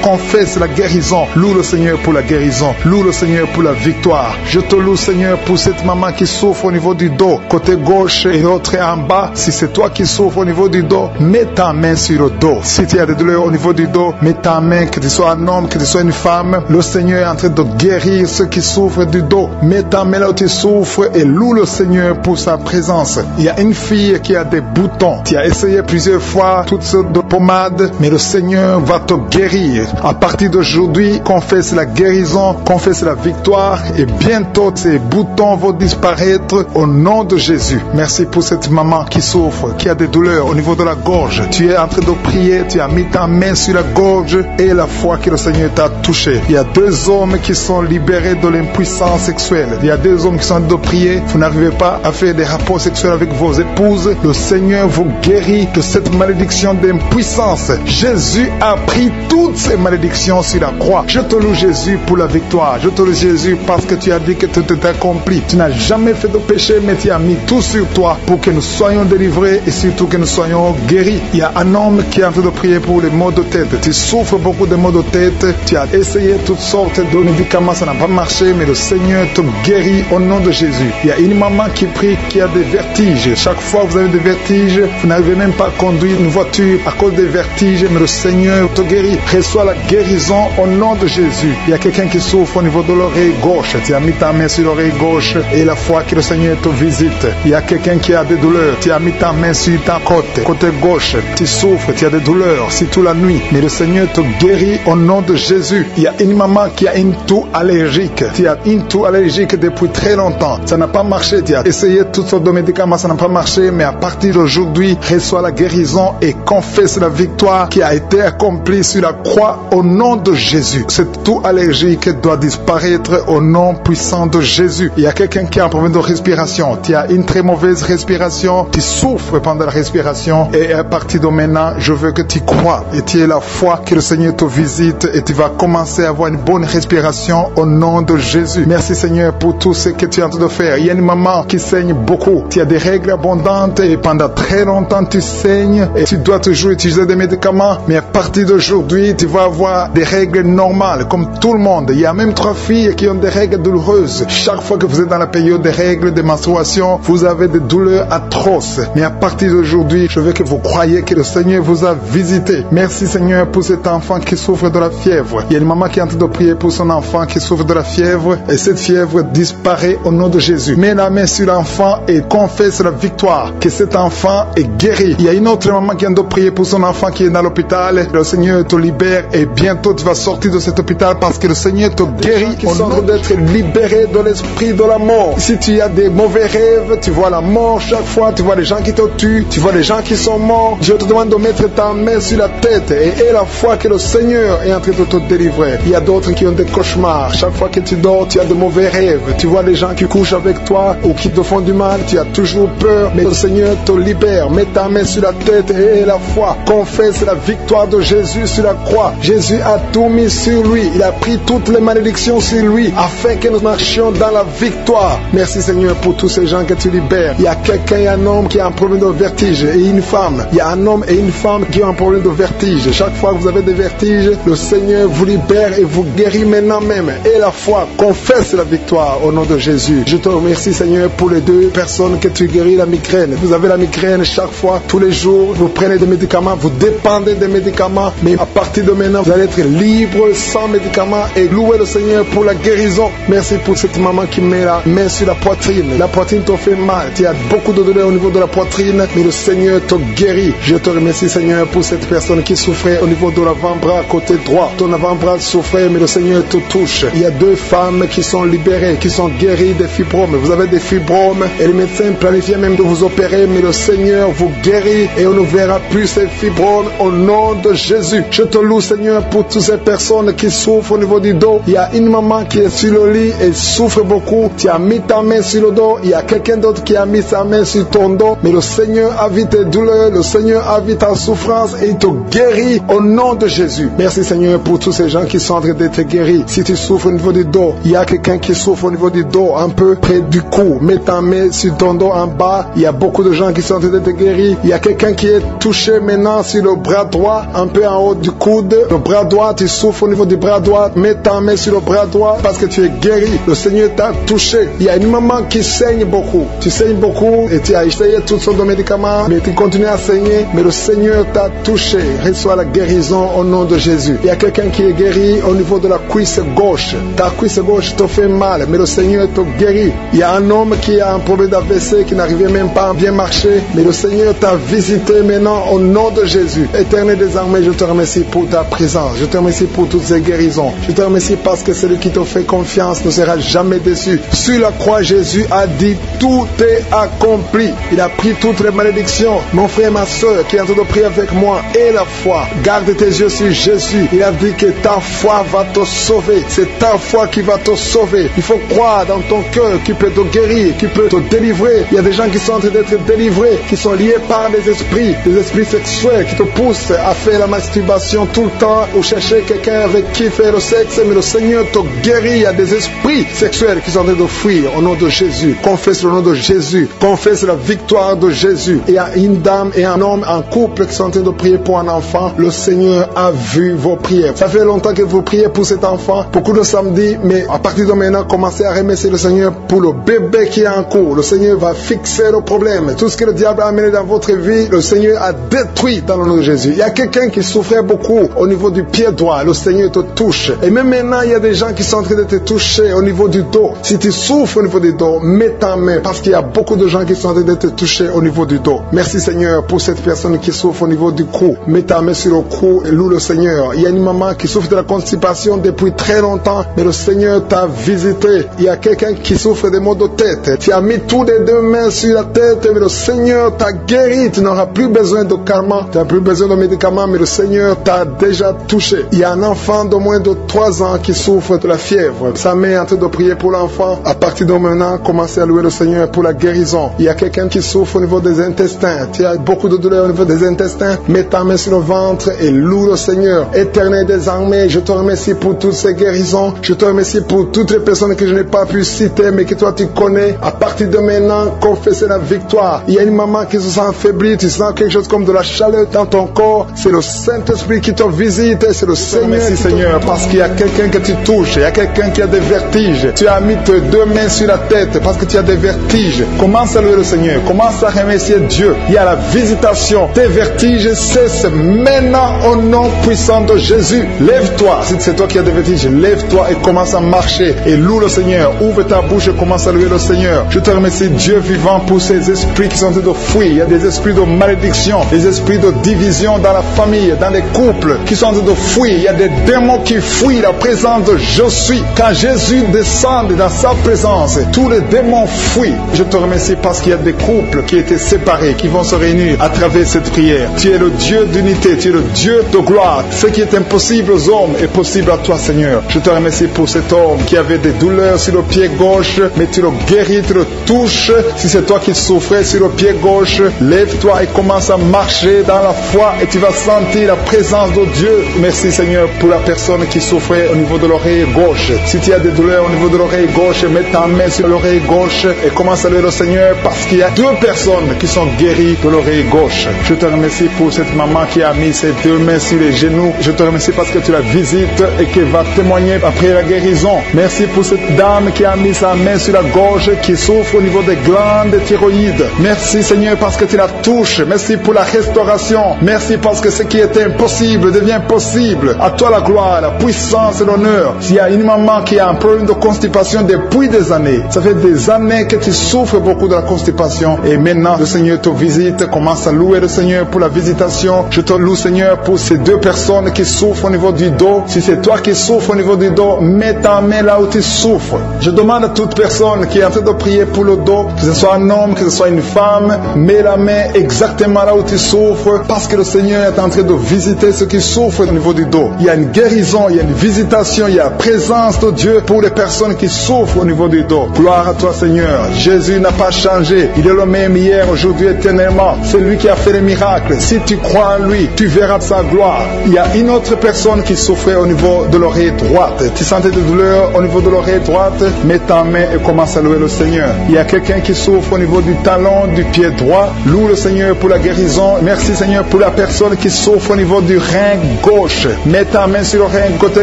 confesse la guérison. Loue le Seigneur pour la guérison. Loue le Seigneur pour la victoire. Je te loue Seigneur pour cette maman qui souffre au niveau du dos, côté gauche et l'autre en bas. Si c'est toi qui souffres au niveau du dos, mets ta main sur le dos. Si tu as des douleurs au niveau du dos, mets ta main, que tu sois un homme, que tu sois une femme. Le Seigneur est en train de guérir ceux qui souffrent du dos. Mets ta main là où tu souffres et loue le Seigneur pour sa présence. Il y a une fille qui a des boutons. Tu as essayé plusieurs fois toutes sortes de pommades, mais le Seigneur va te guérir. À partir d'aujourd'hui, confesse la guérison, confesse la victoire et bientôt ces boutons vont disparaître au nom de Jésus. Merci pour cette maman qui souffre, qui a des douleurs au niveau de la gorge. Tu es en train de prier, tu as mis ta main sur la gorge et la foi que le Seigneur t'a touché. Il y a deux hommes qui sont libérés de l'impuissance sexuelle. Il y a deux hommes qui sont en train de prier. Vous n'arrivez pas à faire des rapports sexuels avec vos épouses. Le Seigneur vous guérit de cette malédiction d'impuissance. Jésus a pris toutes ces malédictions sur la croix. Je te loue Jésus pour la victoire. victoire. Je te loue Jésus parce que tu as dit que tout est accompli. Tu n'as jamais fait de péché, mais tu as mis tout sur toi pour que nous soyons délivrés et surtout que nous soyons guéris. Il y a un homme qui est en train de prier pour les maux de tête. Tu souffres beaucoup de maux de tête. Tu as essayé toutes sortes de médicaments, ça n'a pas marché, mais le Seigneur te guérit au nom de Jésus. Il y a une maman qui prie qui a des vertiges. Chaque fois que vous avez des vertiges, vous n'arrivez même pas à conduire une voiture à cause des vertiges, mais le Seigneur te guérit. Reçois la guérison au nom de Jésus. Il y a quelqu'un qui souffre au niveau de l'oreille gauche. Tu as mis ta main sur l'oreille gauche et la foi que le Seigneur te visite. Il y a quelqu'un qui a des douleurs. Tu as mis ta main sur ta côté gauche. Tu souffres, tu as des douleurs, surtout la nuit. Mais le Seigneur te guérit au nom de Jésus. Il y a une maman qui a une toux allergique. Tu as une toux allergique depuis très longtemps. Ça n'a pas marché. Tu as essayé toutes sortes de médicaments, ça n'a pas marché. Mais à partir d'aujourd'hui, reçois la guérison et confesse la victoire qui a été accomplie sur la croix au nom de Jésus. Cette toux allergique doit disparaître au nom puissant de Jésus. Il y a quelqu'un qui a un problème de respiration. Tu as une très mauvaise respiration. Tu souffres pendant la respiration. Et à partir de maintenant, je veux que tu crois et tu aies la foi que le Seigneur te visite et tu vas commencer à avoir une bonne respiration au nom de Jésus. Merci Seigneur pour tout ce que tu es en train de faire. Il y a une maman qui saigne beaucoup. Tu as des règles abondantes et pendant très longtemps tu saignes et tu dois toujours utiliser des médicaments. Mais à partir d'aujourd'hui, tu vas avoir des règles normales comme tout le monde. Il y a même 3 filles qui ont des règles douloureuses. Chaque fois que vous êtes dans la période des règles de menstruation, vous avez des douleurs atroces. Mais à partir d'aujourd'hui, je veux que vous croyiez que le Seigneur vous a visité. Merci Seigneur pour cet enfant qui souffre de la fièvre. Il y a une maman qui est en train de prier pour son enfant qui souffre de la fièvre et cette fièvre disparaît au nom de Jésus. Mets la main sur l'enfant et confesse la victoire que cet enfant est guéri. Il y a une autre maman qui est en train de prier pour son enfant qui est dans l'hôpital. Le Seigneur te libère et bientôt tu vas sortir de cet hôpital parce que le Seigneur te guérit. Qui sont en train d'être libérés de l'esprit de la mort. Si tu as des mauvais rêves, tu vois la mort chaque fois, tu vois les gens qui te tuent, tu vois les gens qui sont morts. Je te demande de mettre ta main sur la tête et la foi que le Seigneur est en train de te délivrer. Il y a d'autres qui ont des cauchemars. Chaque fois que tu dors, tu as de mauvais rêves. Tu vois les gens qui couchent avec toi ou qui te font du mal. Tu as toujours peur, mais le Seigneur te libère. Mets ta main sur la tête et la foi. Confesse la victoire de Jésus sur la croix. Jésus a tout mis sur lui. Il a pris toutes les malédictions sur lui afin que nous marchions dans la victoire. Merci Seigneur pour tous ces gens que tu libères. Il y a quelqu'un et un homme qui a un problème de vertige et une femme. Il y a un homme et une femme qui ont un problème de vertige. Chaque fois que vous avez des vertiges, le Seigneur vous libère et vous guérit maintenant même. Et la foi confesse la victoire au nom de Jésus. Je te remercie Seigneur pour les 2 personnes que tu guéris la migraine. Vous avez la migraine chaque fois, tous les jours, vous prenez des médicaments, vous dépendez des médicaments, mais à partir de maintenant, vous allez être libre sans médicaments et louer le Seigneur pour la guérison. Merci pour cette maman qui met la main sur la poitrine. La poitrine te fait mal, tu as beaucoup de douleur au niveau de la poitrine, mais le Seigneur te guérit. Je te remercie Seigneur pour cette personne qui souffrait au niveau de l'avant-bras côté droit. Ton avant-bras souffrait, mais le Seigneur te touche. Il y a 2 femmes qui sont libérées, qui sont guéries des fibromes. Vous avez des fibromes et les médecins planifiaient même de vous opérer, mais le Seigneur vous guérit et on ne verra plus ces fibromes au nom de Jésus. Je te loue Seigneur pour toutes ces personnes qui souffrent au niveau du dos. Il y a une maman qui est sur le lit et souffre beaucoup. Tu as mis ta main sur le dos. Il y a quelqu'un d'autre qui a mis sa main sur ton dos. Mais le Seigneur a vu tes douleurs. Le Seigneur a vu ta souffrance et il te guérit au nom de Jésus. Merci Seigneur pour tous ces gens qui sont en train d'être guéris. Si tu souffres au niveau du dos, il y a quelqu'un qui souffre au niveau du dos, un peu près du cou. Mets ta main sur ton dos en bas. Il y a beaucoup de gens qui sont en train d'être guéris. Il y a quelqu'un qui est touché maintenant sur le bras droit, un peu en haut du coude. Le bras droit, tu souffres au niveau du bras droit. Mets ta main sur le bras droit parce que tu es guéri. Le Seigneur t'a touché. Il y a une maman qui saigne beaucoup. Tu saignes beaucoup et tu as essayé toutes sortes de médicaments, mais tu continues à saigner. Mais le Seigneur t'a touché. Reçois la guérison au nom de Jésus. Il y a quelqu'un qui est guéri au niveau de la cuisse gauche. Ta cuisse gauche te fait mal, mais le Seigneur te guérit. Il y a un homme qui a un problème d'AVC qui n'arrivait même pas à bien marcher, mais le Seigneur t'a visité maintenant au nom de Jésus. Éternel des armées, je te remercie pour ta présence. Je te remercie pour toutes ces guérisons. Je te remercie parce que celui qui te fait confiance ne sera jamais déçu. Sur la croix, Jésus a dit tout est accompli. Il a pris toutes les malédictions. Mon frère et ma soeur qui est en train de prier avec moi, et la foi. Garde tes yeux sur Jésus. Il a dit que ta foi va te sauver. C'est ta foi qui va te sauver. Il faut croire dans ton cœur qui peut te guérir, qui peut te délivrer. Il y a des gens qui sont en train d'être délivrés, qui sont liés par des esprits sexuels qui te poussent à faire la masturbation tout le temps ou chercher quelqu'un avec qui faire le sexe. Mais le Seigneur te guérit. Il y a des esprits sexuels qui sont en train de fuir au nom de Jésus. Confesse le nom de Jésus. Confesse la victoire de Jésus. Il y a une dame et un homme en couple qui sont en train de prier pour un enfant. Le Seigneur a vu vos prières. Ça fait longtemps que vous priez pour cet enfant. Beaucoup de samedis, mais à partir de maintenant, commencez à remercier le Seigneur pour le bébé qui est en cours. Le Seigneur va fixer le problème. Tout ce que le diable a amené dans votre vie, le Seigneur a détruit dans le nom de Jésus. Il y a quelqu'un qui souffrait beaucoup au niveau du pied droit. Le Seigneur te touche. Et même maintenant, il y a des gens qui sont en train de te toucher au niveau du dos. Si tu souffres au niveau du dos, mets ta main parce qu'il y a beaucoup de gens qui sont en train de te toucher au niveau du dos. Merci Seigneur pour cette personne qui souffre au niveau du cou. Mets ta main sur le cou et loue le Seigneur. Il y a une maman qui souffre de la constipation depuis très longtemps, mais le Seigneur t'a visité. Il y a quelqu'un qui souffre des maux de tête. Tu as mis toutes les deux mains sur la tête, mais le Seigneur t'a guéri. Tu n'auras plus besoin de calmants, tu n'as plus besoin de médicaments, mais le Seigneur t'a déjà touché. Il y a un enfant de moins de 3 ans qui souffre de la fièvre. Sa mère est en train de prier pour l'enfant. À partir de maintenant, commencez à louer le Seigneur pour la guérison. Il y a quelqu'un qui souffre au niveau des intestins. Tu as beaucoup de douleurs au niveau des intestins. Mets ta main sur le ventre et loue le Seigneur. Éternel des armées, je te remercie pour toutes ces guérisons. Je te remercie pour toutes les personnes que je n'ai pas pu citer, mais que toi tu connais. À partir de maintenant, confessez la victoire. Il y a une maman qui se sent affaiblie. Tu sens quelque chose comme de la chaleur dans ton corps. C'est le Saint-Esprit qui te visite. C'est le Seigneur. Merci Seigneur, parce qu'il y a quelqu'un que tu touches. Il y a quelqu'un qui a des vertiges. Tu as mis tes 2 mains sur la tête parce que tu as des vertiges. Commence à louer le Seigneur. Commence à remercier Dieu. Il y a la visitation. Tes vertiges cessent maintenant au nom puissant de Jésus. Lève-toi. Si c'est toi qui as des vertiges, lève-toi et commence à marcher. Et loue le Seigneur. Ouvre ta bouche et commence à louer le Seigneur. Je te remercie Dieu vivant pour ces esprits qui sont en train de fuir. Il y a des esprits de malédiction, des esprits de division dans la famille, dans les couples qui sont en train de fuir. Il y a des démons qui fuient la présence de Je suis. Quand Jésus descend dans sa présence, tous les démons fuient. Je te remercie parce qu'il y a des couples qui étaient séparés, qui vont se réunir à travers cette prière. Tu es le Dieu d'unité, tu es le Dieu de gloire. Ce qui est impossible aux hommes est possible à toi, Seigneur. Je te remercie pour cet homme qui avait des douleurs sur le pied gauche, mais tu le guéris, tu le touches. Si c'est toi qui souffrais sur le pied gauche, lève-toi et commence à marcher dans la foi et tu vas sentir la présence de Dieu. Merci, Seigneur, pour la personne qui souffrait au niveau de l'oreille gauche. Si tu as des douleurs au niveau de l'oreille gauche, mets ta main sur l'oreille gauche et commence à louer le Seigneur parce qu'il y a 2 personnes qui sont guéries de l'oreille gauche. Je te remercie pour cette maman qui a mis ses 2 mains sur les genoux. Je te remercie parce que tu la visites et qu'elle va témoigner après la guérison. Merci pour cette dame qui a mis sa main sur la gorge, qui souffre au niveau des glandes thyroïdes. Merci, Seigneur, parce que tu la touches. Merci pour la restauration. Merci parce que ce qui était impossible devient possible. À toi la gloire, la puissance et l'honneur. S'il y a une maman qui a un problème de constipation depuis des années, ça fait des années que tu souffres beaucoup de la constipation et maintenant le Seigneur te visite. Commence à louer le Seigneur pour la visitation. Je te loue, Seigneur, pour ces 2 personnes qui souffrent au niveau du dos. Si c'est toi qui souffres au niveau du dos, mets ta main là où tu souffres. Je demande à toute personne qui est en train de prier pour le dos, que ce soit un homme, que ce soit une femme, mets la main exactement là où tu souffres parce que le Seigneur est en train de visiter ceux qui souffrent au niveau du dos. Il y a une guérison, il y a une visitation, il y a la présence de Dieu pour les personnes qui souffrent au niveau du dos. Gloire à toi, Seigneur. Jésus n'a pas changé. Il est le même hier, aujourd'hui, éternellement. C'est lui qui a fait les miracles. Si tu crois en lui, tu verras sa gloire. Il y a une autre personne qui souffrait au niveau de l'oreille droite. Tu sentais des douleurs au niveau de l'oreille droite, mets ta main et commence à louer le Seigneur. Il y a quelqu'un qui souffre au niveau du talon du pied droit. Loue le Seigneur pour la guérison. Merci, Seigneur, pour la personne qui souffre au niveau du rein gauche. Mets ta main sur le rein côté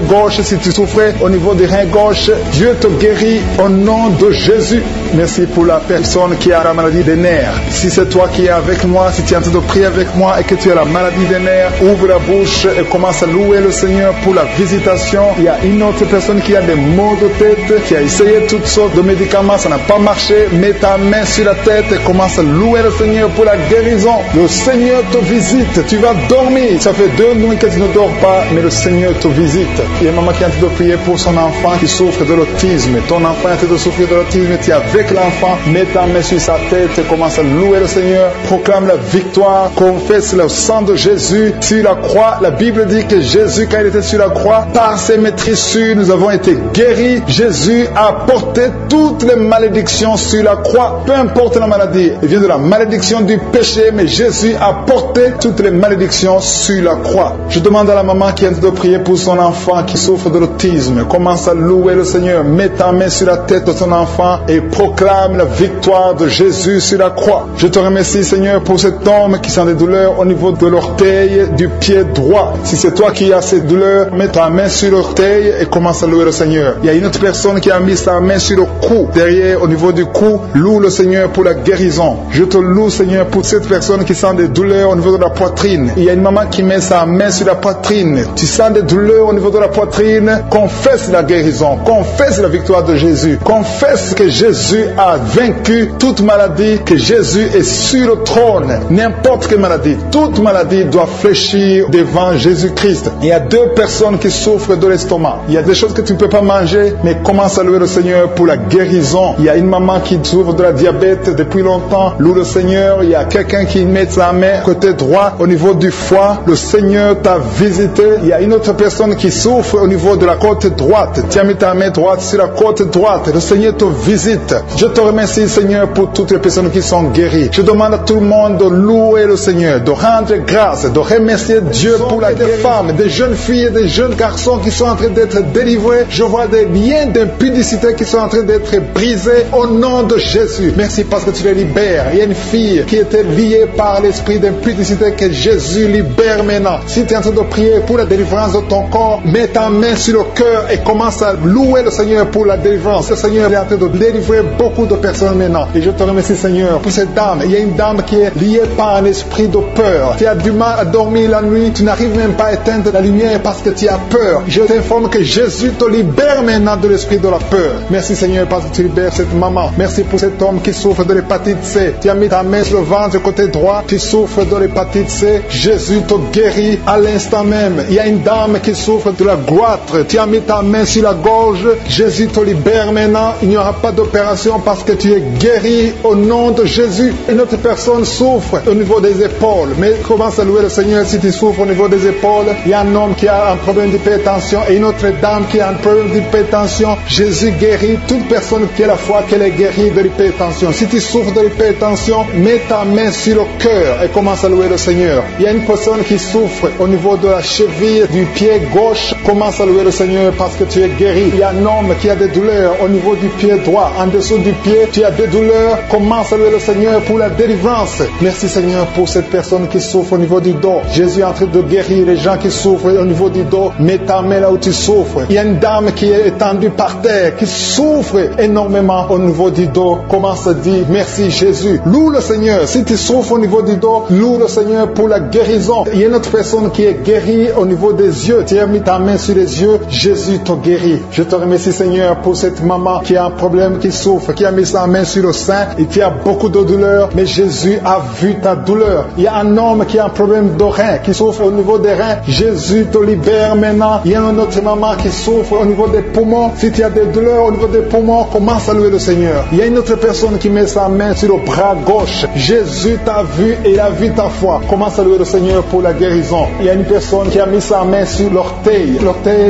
gauche. Si tu souffrais au niveau du rein gauche, Dieu te guérit au nom de Jésus. Merci pour la personne qui a la maladie des nerfs. Si c'est toi qui es avec moi, si tu es en train de prier avec moi et que tu as la maladie des nerfs, ouvre la bouche et commence à louer le Seigneur pour la visitation. Il y a une autre personne qui a des maux de tête, qui a essayé toutes sortes de médicaments, ça n'a pas marché. Mets ta main sur la tête et commence à louer le Seigneur pour la guérison. Le Seigneur te visite, tu vas dormir. Ça fait 2 nuits que tu ne dors pas, mais le Seigneur te visite. Il y a une maman qui est en train de prier pour son enfant qui souffre de l'autisme. Ton enfant est en train de souffrir de l'autisme, tu as avec l'enfant. Mets ta main sur sa tête et commence à louer le Seigneur. Proclame la victoire. Confesse le sang de Jésus sur la croix. La Bible dit que Jésus, quand il était sur la croix, par ses maîtrissures, nous avons été guéris. Jésus a porté toutes les malédictions sur la croix. Peu importe la maladie. Il vient de la malédiction du péché, mais Jésus a porté toutes les malédictions sur la croix. Je demande à la maman qui est en train de prier pour son enfant qui souffre de l'autisme. Commence à louer le Seigneur. Mets ta main sur la tête de ton enfant et proclame la victoire de Jésus sur la croix. Je te remercie, Seigneur, pour cet homme qui sent des douleurs au niveau de l'orteil du pied droit. Si c'est toi qui as ces douleurs, mets ta main sur l'orteil et commence à louer le Seigneur. Il y a une autre personne qui a mis sa main sur le cou, derrière, au niveau du cou. Loue le Seigneur pour la guérison. Je te loue, Seigneur, pour cette personne qui sent des douleurs au niveau de la poitrine. Il y a une maman qui met sa main sur la poitrine. Tu sens des douleurs au niveau de la poitrine. Confesse la guérison. Confesse la victoire de Jésus. Confesse que Jésus a vaincu toute maladie, que Jésus est sur le trône. N'importe quelle maladie, toute maladie doit fléchir devant Jésus-Christ. Il y a deux personnes qui souffrent de l'estomac. Il y a des choses que tu ne peux pas manger, mais commence à louer le Seigneur pour la guérison. Il y a une maman qui souffre de la diabète depuis longtemps. Loue le Seigneur. Il y a quelqu'un qui met sa main côté droit au niveau du foie. Le Seigneur t'a visité. Il y a une autre personne qui souffre au niveau de la côte droite. Tu as mis ta main droite sur la côte droite. Le Seigneur te visite. Je te remercie, Seigneur, pour toutes les personnes qui sont guéries. Je demande à tout le monde de louer le Seigneur, de rendre grâce, de remercier Dieu pour la guérison. Des femmes, des jeunes filles et des jeunes garçons qui sont en train d'être délivrés. Je vois des liens d'impudicité qui sont en train d'être brisés au nom de Jésus. Merci parce que tu les libères. Il y a une fille qui était liée par l'esprit d'impudicité que Jésus libère maintenant. Si tu es en train de prier pour la délivrance de ton corps, mets ta main sur le cœur et commence à louer le Seigneur pour la délivrance. Le Seigneur est en train de délivrer beaucoup de personnes maintenant. Et je te remercie, Seigneur, pour cette dame. Il y a une dame qui est liée par un esprit de peur. Tu as du mal à dormir la nuit. Tu n'arrives même pas à éteindre la lumière parce que tu as peur. Je t'informe que Jésus te libère maintenant de l'esprit de la peur. Merci, Seigneur, parce que tu libères cette maman. Merci pour cet homme qui souffre de l'hépatite C. Tu as mis ta main sur le ventre côté droit. Tu souffres de l'hépatite C. Jésus te guérit à l'instant même. Il y a une dame qui souffre de la goitre. Tu as mis ta main sur la gorge. Jésus te libère maintenant. Il n'y aura pas d'opération parce que tu es guéri au nom de Jésus. Une autre personne souffre au niveau des épaules. Mais commence à louer le Seigneur si tu souffres au niveau des épaules. Il y a un homme qui a un problème d'hypertension et une autre dame qui a un problème d'hypertension. Jésus guérit toute personne qui a la foi qu'elle est guérie de l'hypertension. Si tu souffres de l'hypertension, mets ta main sur le cœur et commence à louer le Seigneur. Il y a une personne qui souffre au niveau de la cheville du pied gauche. Commence à louer le Seigneur parce que tu es guéri. Il y a un homme qui a des douleurs au niveau du pied droit. En dessous du pied, tu as des douleurs. Commence à louer le Seigneur pour la délivrance. Merci, Seigneur, pour cette personne qui souffre au niveau du dos. Jésus est en train de guérir les gens qui souffrent au niveau du dos. Mets ta main là où tu souffres. Il y a une dame qui est étendue par terre, qui souffre énormément au niveau du dos. Commence à dire merci, Jésus. Loue le Seigneur. Si tu souffres au niveau du dos, loue le Seigneur pour la guérison. Il y a une autre personne qui est guérie au niveau des yeux. Tu as mis ta main sur les yeux. Jésus te guérit. Je te remercie, Seigneur, pour cette maman qui a un problème, qui souffre, qui a mis sa main sur le sein et qui a beaucoup de douleur. Mais Jésus a vu ta douleur. Il y a un homme qui a un problème de rein, qui souffre au niveau des reins. Jésus te libère maintenant. Il y a une autre maman qui souffre au niveau des poumons. Si tu as des douleurs au niveau des poumons, commence à louer le Seigneur. Il y a une autre personne qui met sa main sur le bras gauche. Jésus t'a vu et il a vu ta foi. Commence à louer le Seigneur pour la guérison. Il y a une personne qui a mis sa main sur l'orteil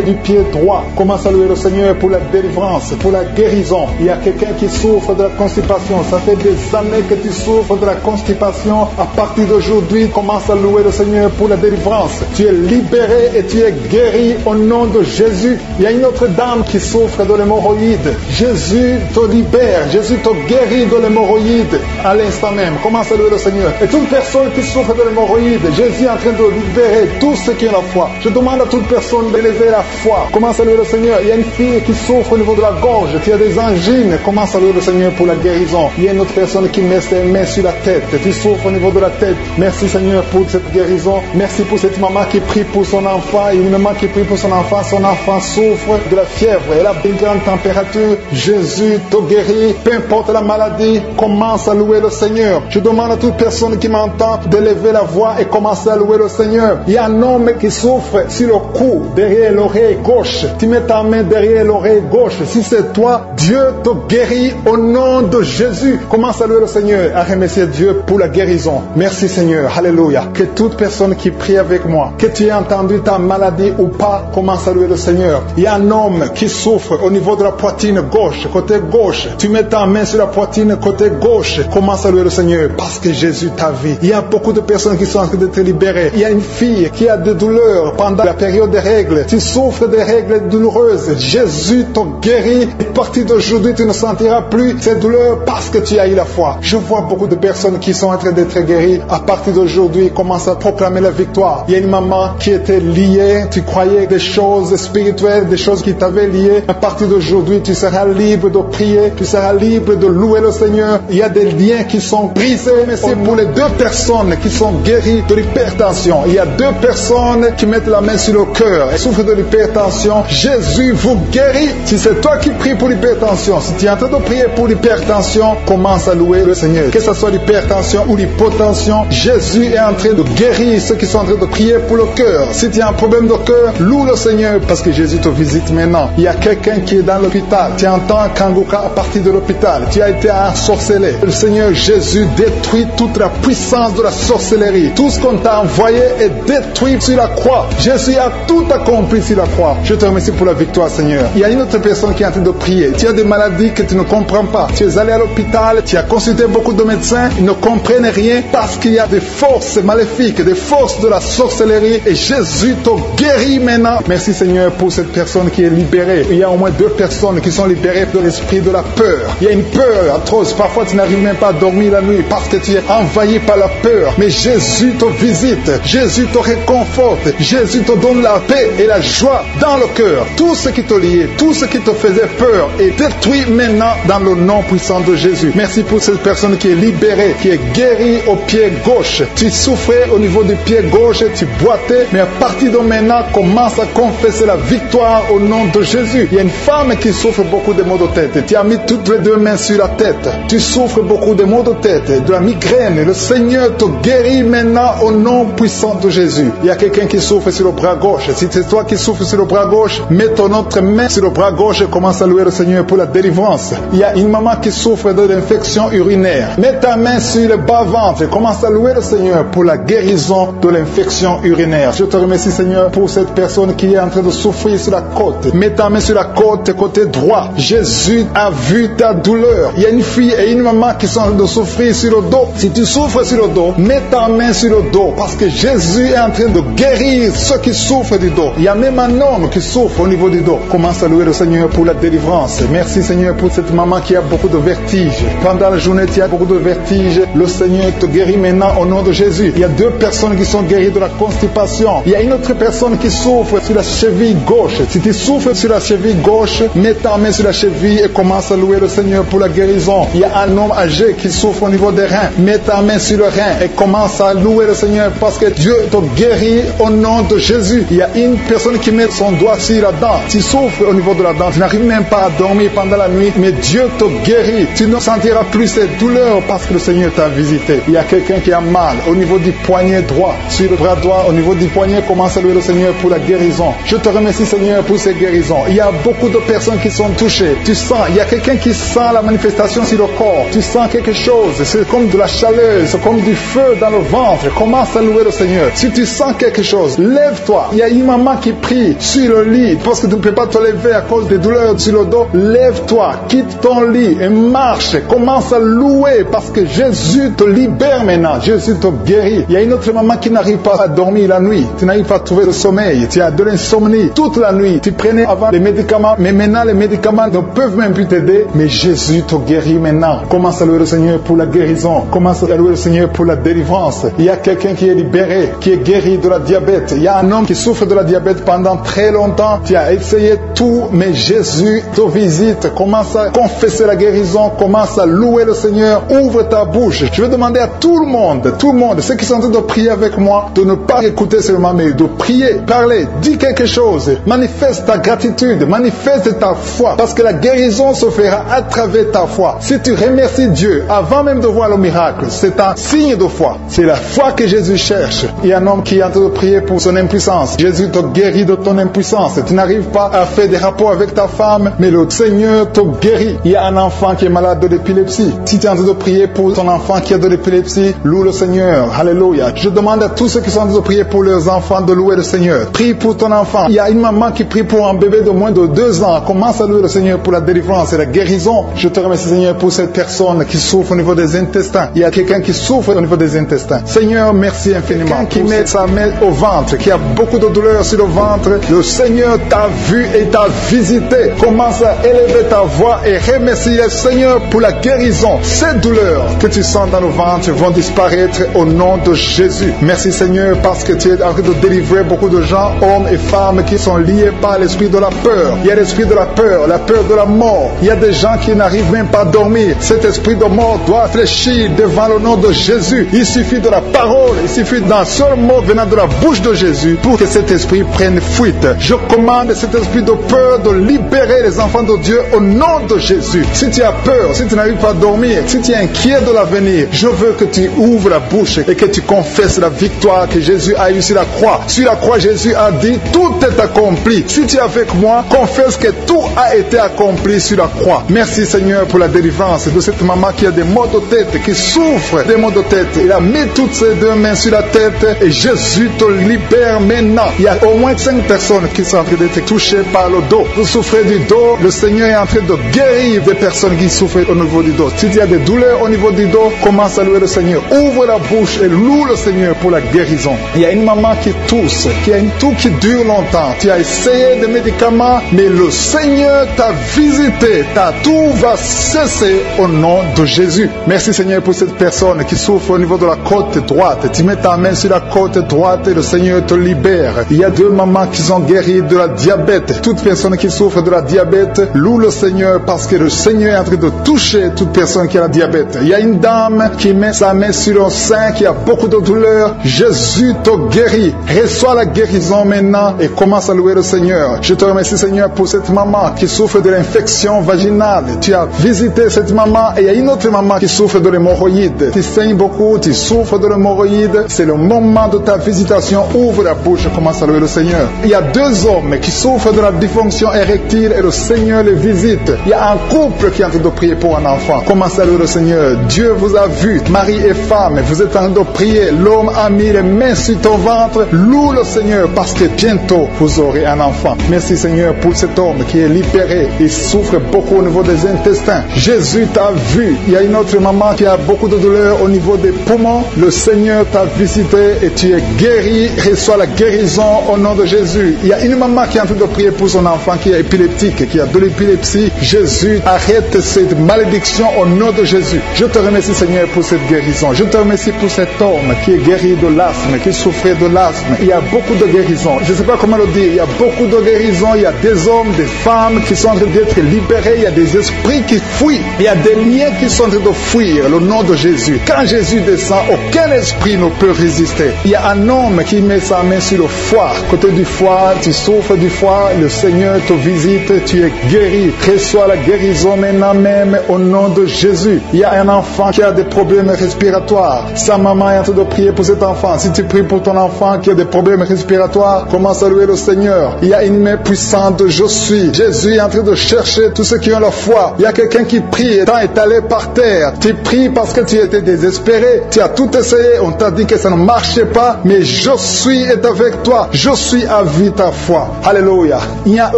du pied droit. Commence à louer le Seigneur pour la délivrance, pour la guérison. Il y a quelqu'un qui souffre de la constipation. Ça fait des années que tu souffres de la constipation. À partir d'aujourd'hui, commence à louer le Seigneur pour la délivrance. Tu es libéré et tu es guéri au nom de Jésus. Il y a une autre dame qui souffre de l'hémorroïde. Jésus te libère. Jésus te guérit de l'hémorroïde à l'instant même. Commence à louer le Seigneur. Et toute personne qui souffre de l'hémorroïde, Jésus est en train de libérer tous ceux qui ont la foi. Je demande à toute personne d'élever la foi. Commence à louer le Seigneur. Il y a une fille qui souffre au niveau de la gorge, qui a des angines. Commence à louer le Seigneur pour la guérison. Il y a une autre personne qui met ses mains sur la tête. Tu souffres au niveau de la tête. Merci, Seigneur, pour cette guérison. Merci pour cette maman qui prie pour son enfant. Il y a une maman qui prie pour son enfant. Son enfant souffre de la fièvre. Elle a une grande température. Jésus te guérit. Peu importe la maladie, commence à louer le Seigneur. Je demande à toute personne qui m'entend d'élever la voix et commencer à louer le Seigneur. Il y a un homme qui souffre sur le cou, derrière l'oreille gauche. Tu mets ta main derrière l'oreille gauche. Si c'est toi, Dieu te guérit guéris au nom de Jésus. Commence à louer le Seigneur, à remercier Dieu pour la guérison. Merci Seigneur, alléluia. Que toute personne qui prie avec moi, que tu aies entendu ta maladie ou pas, commence à louer le Seigneur. Il y a un homme qui souffre au niveau de la poitrine gauche, côté gauche. Tu mets ta main sur la poitrine côté gauche. Commence à louer le Seigneur parce que Jésus t'a vu. Il y a beaucoup de personnes qui sont en train d'être libérées. Il y a une fille qui a des douleurs pendant la période des règles. Tu souffres des règles douloureuses. Jésus t'a guéri. À partir d'aujourd'hui, tu ne sentiras plus ces douleurs parce que tu as eu la foi. Je vois beaucoup de personnes qui sont en train d'être guéries. À partir d'aujourd'hui, commence à proclamer la victoire. Il y a une maman qui était liée. Tu croyais des choses spirituelles, des choses qui t'avaient lié. À partir d'aujourd'hui, tu seras libre de prier. Tu seras libre de louer le Seigneur. Il y a des liens qui sont brisés. Merci pour les 2 personnes qui sont guéries de l'hypertension. Il y a 2 personnes qui mettent la main sur le cœur et souffrent de l'hypertension. Jésus vous guérit. Si c'est toi qui pries pour l'hypertension, si tu es en train de prier pour l'hypertension, commence à louer le Seigneur. Que ce soit l'hypertension ou l'hypotension, Jésus est en train de guérir ceux qui sont en train de prier pour le cœur. Si tu as un problème de cœur, loue le Seigneur parce que Jésus te visite maintenant. Il y a quelqu'un qui est dans l'hôpital. Tu entends Kanguka à partir de l'hôpital. Tu as été ensorcelé. Le Seigneur Jésus détruit toute la puissance de la sorcellerie. Tout ce qu'on t'a envoyé est détruit sur la croix. Jésus a tout accompli sur la croix. Je te remercie pour la victoire, Seigneur. Il y a une autre personne qui est en train de prier. Tu as des maladies que tu ne comprends pas. Tu es allé à l'hôpital, tu as consulté beaucoup de médecins, ils ne comprennent rien parce qu'il y a des forces maléfiques, des forces de la sorcellerie et Jésus te guérit maintenant. Merci Seigneur pour cette personne qui est libérée. Il y a au moins 2 personnes qui sont libérées de l'esprit de la peur. Il y a une peur atroce. Parfois tu n'arrives même pas à dormir la nuit parce que tu es envahi par la peur. Mais Jésus te visite. Jésus te réconforte. Jésus te donne la paix et la joie dans le cœur. Tout ce qui te liait, tout ce qui te faisait peur est détruit maintenant dans le nom puissant de Jésus. Merci pour cette personne qui est libérée, qui est guérie au pied gauche. Tu souffrais au niveau du pied gauche, tu boitais, mais à partir de maintenant, commence à confesser la victoire au nom de Jésus. Il y a une femme qui souffre beaucoup de maux de tête. Tu as mis toutes les 2 mains sur la tête. Tu souffres beaucoup de maux de tête, de la migraine. Le Seigneur te guérit maintenant au nom puissant de Jésus. Il y a quelqu'un qui souffre sur le bras gauche. Si c'est toi qui souffres sur le bras gauche, mets ton autre main sur le bras gauche et commence à louer le Seigneur pour la délivrance. Il y a une maman qui souffre de l'infection urinaire. Mets ta main sur le bas-ventre et commence à louer le Seigneur pour la guérison de l'infection urinaire. Je te remercie Seigneur pour cette personne qui est en train de souffrir sur la côte. Mets ta main sur la côte côté droit. Jésus a vu ta douleur. Il y a une fille et une maman qui sont en train de souffrir sur le dos. Si tu souffres sur le dos, mets ta main sur le dos parce que Jésus est en train de guérir ceux qui souffrent du dos. Il y a même un homme qui souffre au niveau du dos. Commence à louer le Seigneur pour la délivrance. Merci Seigneur pour cette maman qui a beaucoup de vertiges. Pendant la journée, tu as beaucoup de vertiges. Le Seigneur te guérit maintenant au nom de Jésus. Il y a 2 personnes qui sont guéries de la constipation. Il y a une autre personne qui souffre sur la cheville gauche. Si tu souffres sur la cheville gauche, mets ta main sur la cheville et commence à louer le Seigneur pour la guérison. Il y a un homme âgé qui souffre au niveau des reins. Mets ta main sur le rein et commence à louer le Seigneur parce que Dieu te guérit au nom de Jésus. Il y a une personne qui met son doigt sur la dent. Tu souffres au niveau de la dent. Tu n'arrives même pas à dormir pendant la nuit, mais Dieu te guérit. Tu ne sentiras plus ces douleurs parce que le Seigneur t'a visité. Il y a quelqu'un qui a mal au niveau du poignet droit, sur le bras droit, au niveau du poignet, commence à louer le Seigneur pour la guérison. Je te remercie Seigneur pour ces guérisons. Il y a beaucoup de personnes qui sont touchées. Tu sens, il y a quelqu'un qui sent la manifestation sur le corps. Tu sens quelque chose. C'est comme de la chaleur, c'est comme du feu dans le ventre. Commence à louer le Seigneur. Si tu sens quelque chose, lève-toi. Il y a une maman qui prie sur le lit parce que tu ne peux pas te lever à cause des douleurs sur le dos. Lève-toi, quitte ton lit et marche. Commence à louer parce que Jésus te libère maintenant. Jésus te guérit. Il y a une autre maman qui n'arrive pas à dormir la nuit. Tu n'arrives pas à trouver le sommeil. Tu as de l'insomnie toute la nuit. Tu prenais avant les médicaments, mais maintenant les médicaments ne peuvent même plus t'aider. Mais Jésus te guérit maintenant. Commence à louer le Seigneur pour la guérison. Commence à louer le Seigneur pour la délivrance. Il y a quelqu'un qui est libéré, qui est guéri de la diabète. Il y a un homme qui souffre de la diabète pendant très longtemps. Tu as essayé tout, mais Jésus te visite. Commence à confesser la guérison. Commence à louer le Seigneur. Ouvre ta bouche. Je vais demander à tout le monde, ceux qui sont en train de prier avec moi, de ne pas écouter seulement, mais de prier, parler, dis quelque chose. Manifeste ta gratitude, manifeste ta foi, parce que la guérison se fera à travers ta foi. Si tu remercies Dieu avant même de voir le miracle, c'est un signe de foi. C'est la foi que Jésus cherche. Il y a un homme qui est en train de prier pour son impuissance. Jésus te guérit de ton impuissance. Tu n'arrives pas à faire des rapports avec ta femme, mais le Seigneur te guérit guéri. Il y a un enfant qui est malade de l'épilepsie. Si tu es en train de prier pour ton enfant qui a de l'épilepsie, loue le Seigneur. Alléluia. Je demande à tous ceux qui sont en train de prier pour leurs enfants de louer le Seigneur. Prie pour ton enfant. Il y a une maman qui prie pour un bébé de moins de 2 ans. Commence à louer le Seigneur pour la délivrance et la guérison. Je te remercie, Seigneur, pour cette personne qui souffre au niveau des intestins. Il y a quelqu'un qui souffre au niveau des intestins. Seigneur, merci infiniment. Quelqu'un qui met sa main au ventre, qui a beaucoup de douleur sur le ventre, le Seigneur t'a vu et t'a visité. Commence à élever ta voix et remercie le Seigneur pour la guérison. Ces douleurs que tu sens dans le ventre vont disparaître au nom de Jésus. Merci, Seigneur, parce que tu es en train de délivrer beaucoup de gens, hommes et femmes, qui sont liés par l'esprit de la peur. Il y a l'esprit de la peur de la mort. Il y a des gens qui n'arrivent même pas à dormir. Cet esprit de mort doit fléchir devant le nom de Jésus. Il suffit de la parole, il suffit d'un seul mot venant de la bouche de Jésus pour que cet esprit prenne fuite. Je commande cet esprit de peur de libérer les enfants de Dieu au nom de Jésus. Si tu as peur, si tu n'arrives pas à dormir, si tu es inquiet de l'avenir, je veux que tu ouvres la bouche et que tu confesses la victoire que Jésus a eue sur la croix. Sur la croix, Jésus a dit, tout est accompli. Si tu es avec moi, confesse que tout a été accompli sur la croix. Merci, Seigneur, pour la délivrance de cette maman qui a des maux de tête, qui souffre des maux de tête. Il a mis toutes ses 2 mains sur la tête et Jésus te libère maintenant. Il y a au moins 5 personnes qui sont en train d'être touchées par le dos. Vous souffrez du dos, le Seigneur est en train de guérir des personnes qui souffrent au niveau du dos. Si tu as des douleurs au niveau du dos, commence à louer le Seigneur. Ouvre la bouche et loue le Seigneur pour la guérison. Il y a une maman qui tousse, qui a une toux qui dure longtemps. Tu as essayé des médicaments, mais le Seigneur t'a visité. Ta toux va cesser au nom de Jésus. Merci, Seigneur, pour cette personne qui souffre au niveau de la côte droite. Tu mets ta main sur la côte droite et le Seigneur te libère. Il y a 2 mamans qui sont guéries de la diabète. Toute personne qui souffre de la diabète, loue le Seigneur parce que le Seigneur est en train de toucher toute personne qui a la diabète. Il y a une dame qui met sa main sur le sein, qui a beaucoup de douleur. Jésus te guérit. Reçois la guérison maintenant et commence à louer le Seigneur. Je te remercie, Seigneur, pour cette maman qui souffre de l'infection vaginale. Tu as visité cette maman et il y a une autre maman qui souffre de l'hémorroïde. Tu saignes beaucoup, tu souffres de l'hémorroïde. C'est le moment de ta visitation. Ouvre la bouche et commence à louer le Seigneur. Il y a 2 hommes qui souffrent de la dysfonction érectile et le Seigneur les visite. Il y a un couple qui est en train de prier pour un enfant. Commence à louer le Seigneur. Dieu vous a vu, mari et femme, vous êtes en train de prier. L'homme a mis les mains sur ton ventre. Loue le Seigneur parce que bientôt vous aurez un enfant. Merci, Seigneur, pour cet homme qui est libéré. Il souffre beaucoup au niveau des intestins. Jésus t'a vu. Il y a une autre maman qui a beaucoup de douleur au niveau des poumons. Le Seigneur t'a visité et tu es guéri. Reçois la guérison au nom de Jésus. Il y a une maman qui est en train de prier pour son enfant qui est épileptique, qui a de l'épilepsie. Jésus, arrête cette malédiction au nom de Jésus. Je te remercie, Seigneur, pour cette guérison. Je te remercie pour cet homme qui est guéri de l'asthme, qui souffrait de l'asthme. Il y a beaucoup de guérisons. Je ne sais pas comment le dire. Il y a beaucoup de guérisons. Il y a des hommes, des femmes qui sont en train d'être libérés. Il y a des esprits qui fuient. Il y a des liens qui sont en train de fuir le nom de Jésus. Quand Jésus descend, aucun esprit ne peut résister. Il y a un homme qui met sa main sur le foie. Côté du foie, tu souffres du foie. Le Seigneur te visite. Tu es guéri. Reçois la guérison maintenant même au nom de Jésus. Il y a un enfant qui a des problèmes respiratoires. Sa maman est en train de prier pour cet enfant. Si tu pries pour ton enfant qui a des problèmes respiratoires, commence à louer le Seigneur. Il y a une main puissante. Je suis. Jésus est en train de chercher tous ceux qui ont la foi. Il y a quelqu'un qui prie et t'as étalé par terre. Tu pries parce que tu étais désespéré. Tu as tout essayé. On t'a dit que ça ne marchait pas. Mais je suis est avec toi. Je suis à vie ta foi. Alléluia. Il n'y a